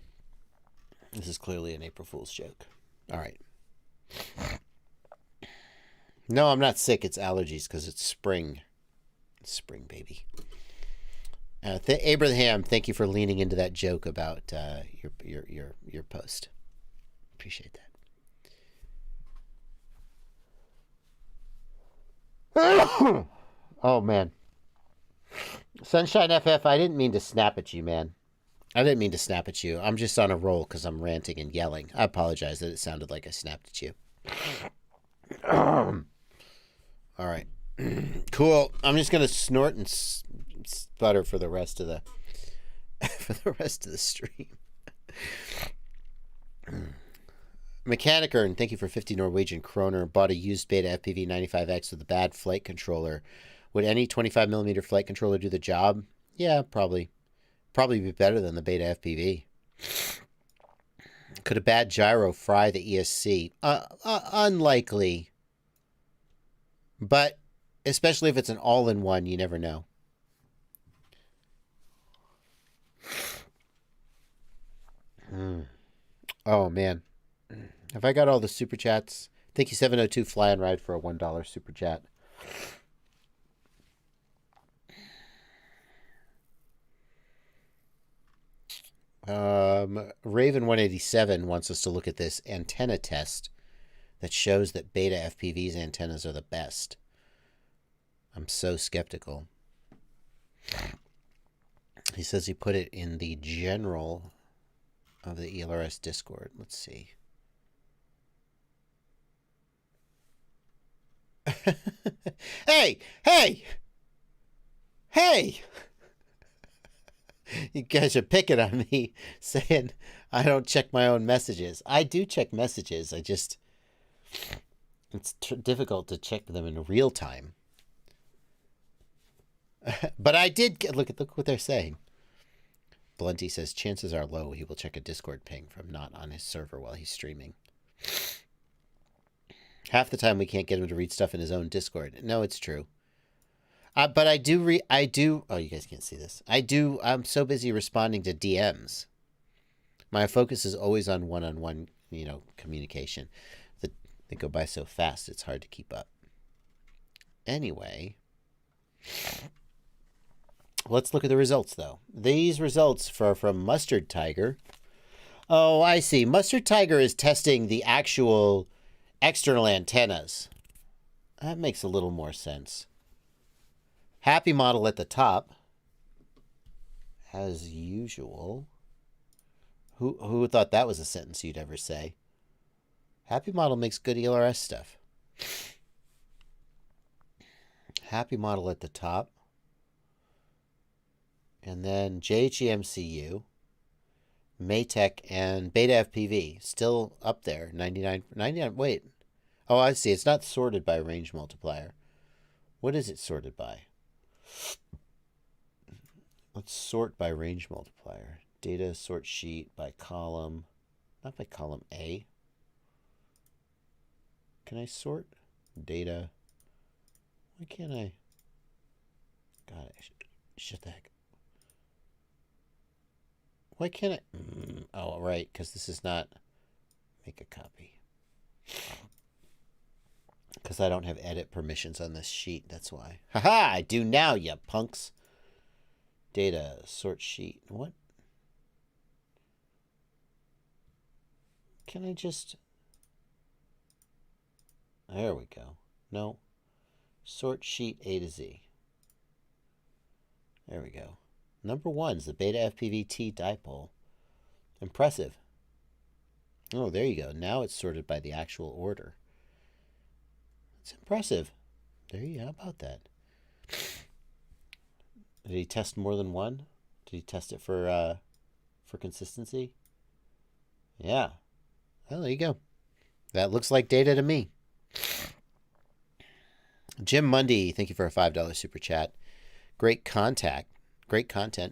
April Fool's joke. All right. No, I'm not sick. It's allergies because it's spring. It's spring, baby. Abraham, thank you for leaning into that joke about your post. Appreciate that. Oh man, Sunshine FF. I didn't mean to snap at you, man. I didn't mean to snap at you. I'm just on a roll because I'm ranting and yelling. I apologize that it sounded like I snapped at you. All right. Cool. I'm just going to snort and sputter for the rest of the stream. Mechaniker, and thank you for 50 Norwegian kroner. Bought a used Beta FPV 95X with a bad flight controller. Would any 25mm flight controller do the job? Yeah, probably. Probably be better than the Beta FPV. Could a bad gyro fry the ESC? Unlikely. But especially if it's an all-in-one, you never know. Oh, man. Have I got all the super chats? Thank you, 702 Fly and Ride, for a $1 super chat. Raven 187 wants us to look at this antenna test that shows that Beta FPV's antennas are the best. I'm so skeptical. He says he put it in the general of the ELRS Discord. Let's see. Hey! You guys are picking on me, saying I don't check my own messages. I do check messages. It's difficult to check them in real time. But I did get, look what they're saying. Blunty says chances are low he will check a Discord ping from not on his server while he's streaming. Half the time we can't get him to read stuff in his own Discord. No, it's true. But I do oh, you guys can't see this. I'm so busy responding to DMs. My focus is always on one-on-one, you know, communication. They go by so fast, it's hard to keep up. Anyway, let's look at the results, though. These results are from Mustard Tiger. Oh, I see. Mustard Tiger is testing the actual external antennas. That makes a little more sense. Happy Model at the top, as usual. Who thought that was a sentence you'd ever say? Happy Model makes good ELRS stuff. Happy Model at the top. And then JHEMCU, Maytech, and Beta FPV. Still up there. 99. Wait. Oh, I see. It's not sorted by range multiplier. What is it sorted by? Let's sort by range multiplier. Data sort sheet by column. Not by column A. Can I sort? Data. Why can't I? God, shut the heck. Why can't I? Oh, right, because this is not. Make a copy. Because I don't have edit permissions on this sheet, that's why. Haha, I do now, you punks. Data, sort sheet. What? Can I just... There we go. No. Sort sheet A to Z. There we go. Number 1's the Beta FPV-T dipole. Impressive. Oh, there you go. Now it's sorted by the actual order. It's impressive. There you go. How about that? Did he test more than one? Did he test it for consistency? Yeah. Well, there you go. That looks like data to me. Jim Mundy, thank you for a $5 super chat. Great content.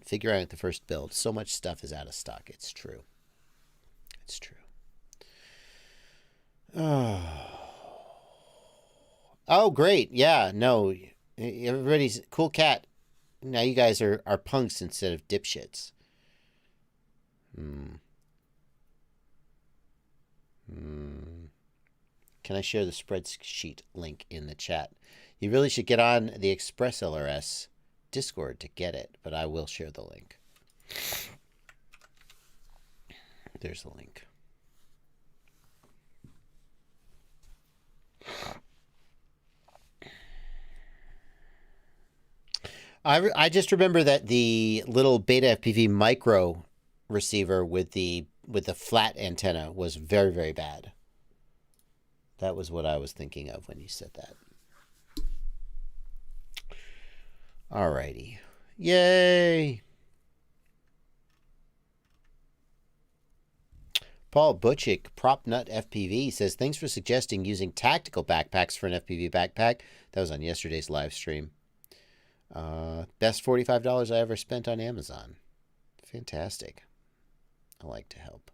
Figure out the first build. So much stuff is out of stock. It's true. It's true. Oh, great. Yeah, no. Everybody's cool cat. Now you guys are punks instead of dipshits. Can I share the spreadsheet link in the chat? You really should get on the ExpressLRS Discord to get it, but I will share the link. There's the link. I just remember that the little Beta FPV micro receiver with the flat antenna was very, very bad. That was what I was thinking of when you said that. Alrighty. Yay! Paul Butchick, PropNut FPV, says, thanks for suggesting using tactical backpacks for an FPV backpack. That was on yesterday's live stream. Best $45 I ever spent on Amazon. Fantastic. I like to help.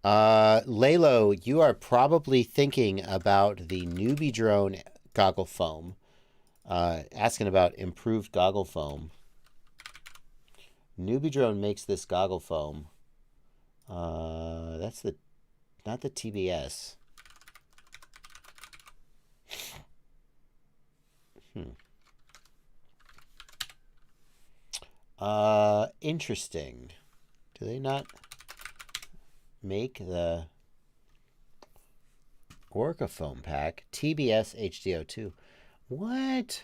Lalo, you are probably thinking about the Newbie Drone goggle foam. Asking about improved goggle foam. Newbie Drone makes this goggle foam. That's not the TBS. Interesting. Do they not make the Orca foam pack? TBS HDO2. What?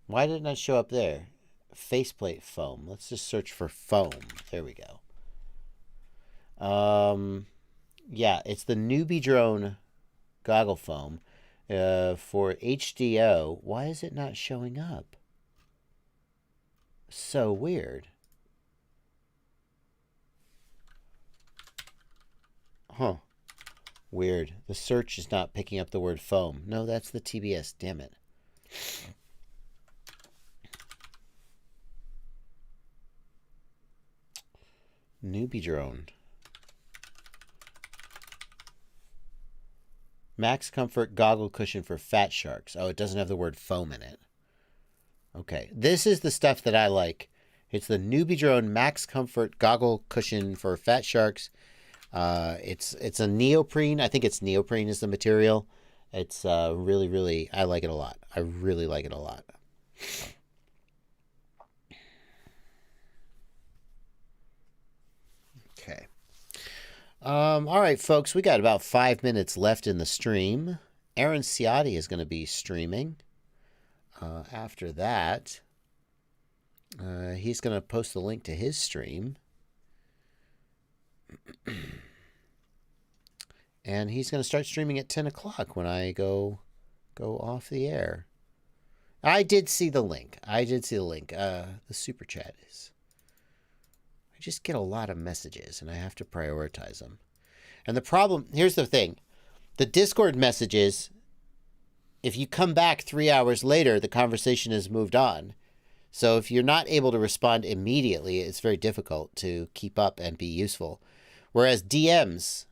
Why didn't that show up there? Faceplate foam. Let's just search for foam. There we go. Yeah, it's the Newbie Drone goggle foam for HDO. Why is it not showing up? So weird. Huh. Weird. The search is not picking up the word foam. No, that's the TBS. Damn it. Newbie drone. Max Comfort goggle cushion for fat sharks. Oh, it doesn't have the word foam in it. Okay. This is the stuff that I like. It's the Newbie Drone Max Comfort goggle cushion for fat sharks. It's a neoprene. I think it's neoprene is the material. It's really, really, I like it a lot. I really like it a lot. Okay. All right, folks, we got about 5 minutes left in the stream. Aaron Ciotti is going to be streaming. After that, he's going to post the link to his stream. And he's going to start streaming at 10 o'clock when I go off the air. I did see the link. The super chat is. I just get a lot of messages and I have to prioritize them. And the problem, here's the thing. The Discord messages, if you come back 3 hours later, the conversation has moved on. So if you're not able to respond immediately, it's very difficult to keep up and be useful. Whereas DMs,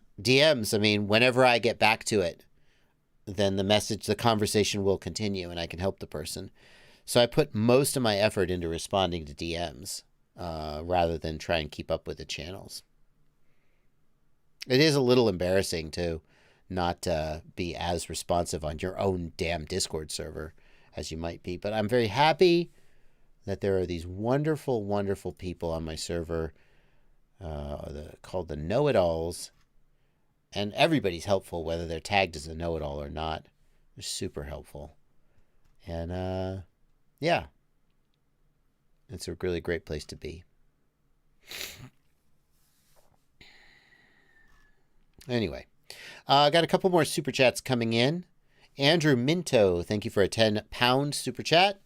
I mean, whenever I get back to it, then the conversation will continue and I can help the person. So I put most of my effort into responding to DMs rather than try and keep up with the channels. It is a little embarrassing to not be as responsive on your own damn Discord server as you might be. But I'm very happy that there are these wonderful, wonderful people on my server called the Know-It-Alls. And everybody's helpful, whether they're tagged as a know-it-all or not. They're super helpful. And, yeah. It's a really great place to be. Anyway. Got a couple more super chats coming in. Andrew Minto, thank you for a 10-pound super chat.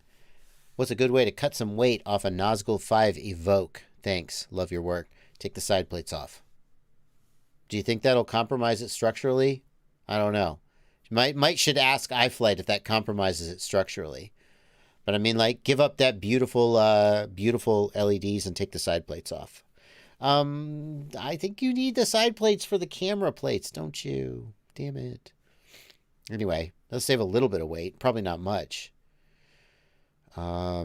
What's a good way to cut some weight off a Nazgul 5 Evoke? Thanks. Love your work. Take the side plates off. Do you think that'll compromise it structurally? I don't know. Should ask iFlight if that compromises it structurally. But I mean, like, give up that beautiful LEDs and take the side plates off. I think you need the side plates for the camera plates, don't you? Damn it. Anyway, they'll save a little bit of weight. Probably not much. How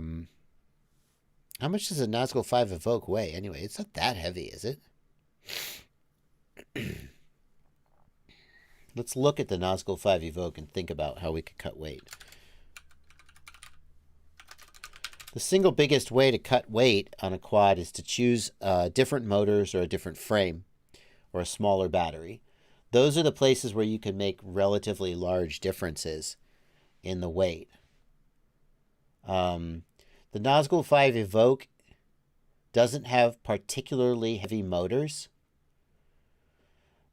much does a Nazgul 5 Evoke weigh? Anyway, it's not that heavy, is it? Let's look at the Nazgul 5 Evoke and think about how we could cut weight. The single biggest way to cut weight on a quad is to choose different motors or a different frame or a smaller battery. Those are the places where you can make relatively large differences in the weight. The Nazgul 5 Evoke doesn't have particularly heavy motors.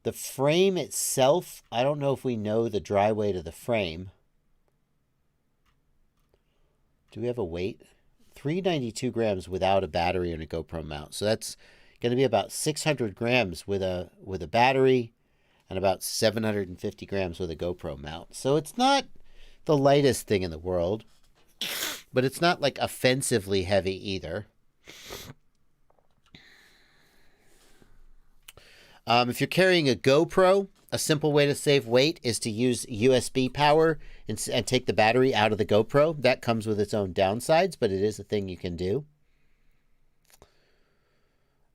The frame itself, I don't know if we know the dry weight of the frame. Do we have a weight? 392 grams without a battery and a GoPro mount. So that's going to be about 600 grams with a battery and about 750 grams with a GoPro mount. So it's not the lightest thing in the world, but it's not like offensively heavy either. If you're carrying a GoPro, a simple way to save weight is to use USB power and take the battery out of the GoPro. That comes with its own downsides, but it is a thing you can do.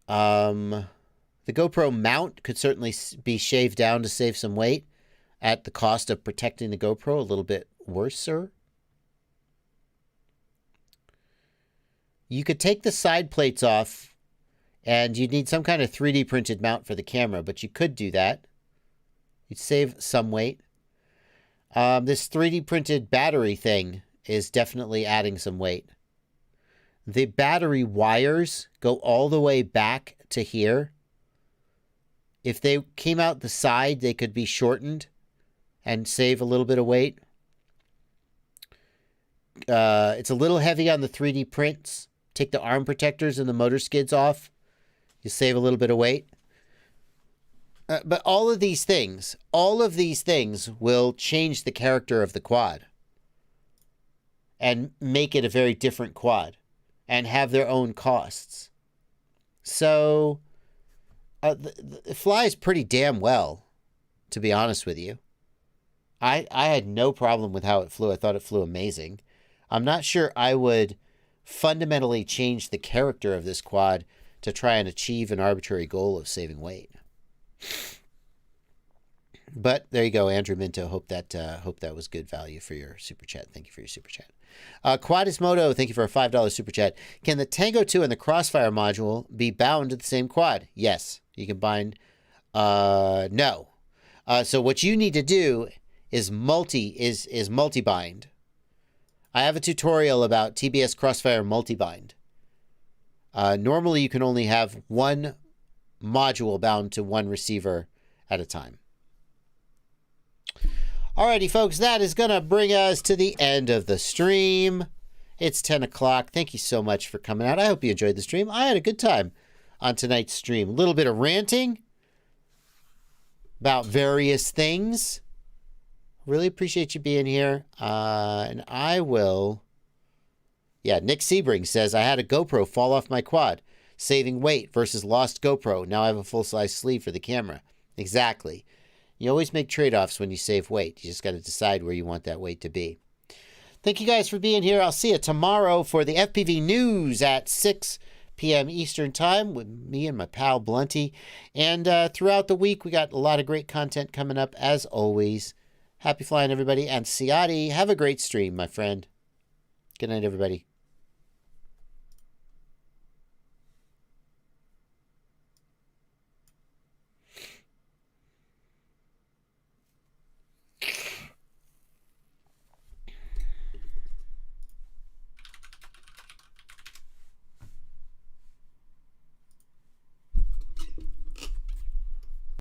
The GoPro mount could certainly be shaved down to save some weight at the cost of protecting the GoPro a little bit worse, sir. You could take the side plates off, and you'd need some kind of 3D printed mount for the camera, but you could do that. You'd save some weight. This 3D printed battery thing is definitely adding some weight. The battery wires go all the way back to here. If they came out the side, they could be shortened and save a little bit of weight. It's a little heavy on the 3D prints. Take the arm protectors and the motor skids off. You save a little bit of weight. But all of these things will change the character of the quad and make it a very different quad and have their own costs. So it flies pretty damn well, to be honest with you. I had no problem with how it flew. I thought it flew amazing. I'm not sure I would fundamentally change the character of this quad to try and achieve an arbitrary goal of saving weight. But there you go, Andrew Minto. Hope that was good value for your super chat. Thank you for your super chat. Quadismoto, thank you for a $5 super chat. Can the Tango 2 and the Crossfire module be bound to the same quad? Yes, you can bind. No. So what you need to do is multi-bind. I have a tutorial about TBS Crossfire multi-bind. Normally, you can only have one module bound to one receiver at a time. Alrighty, folks, that is going to bring us to the end of the stream. It's 10 o'clock. Thank you so much for coming out. I hope you enjoyed the stream. I had a good time on tonight's stream. A little bit of ranting about various things. Really appreciate you being here. And I will... Yeah, Nick Sebring says, I had a GoPro fall off my quad. Saving weight versus lost GoPro. Now I have a full-size sleeve for the camera. Exactly. You always make trade-offs when you save weight. You just got to decide where you want that weight to be. Thank you guys for being here. I'll see you tomorrow for the FPV news at 6 p.m. Eastern Time with me and my pal Blunty. And throughout the week, we got a lot of great content coming up as always. Happy flying, everybody. And Siati, have a great stream, my friend. Good night, everybody.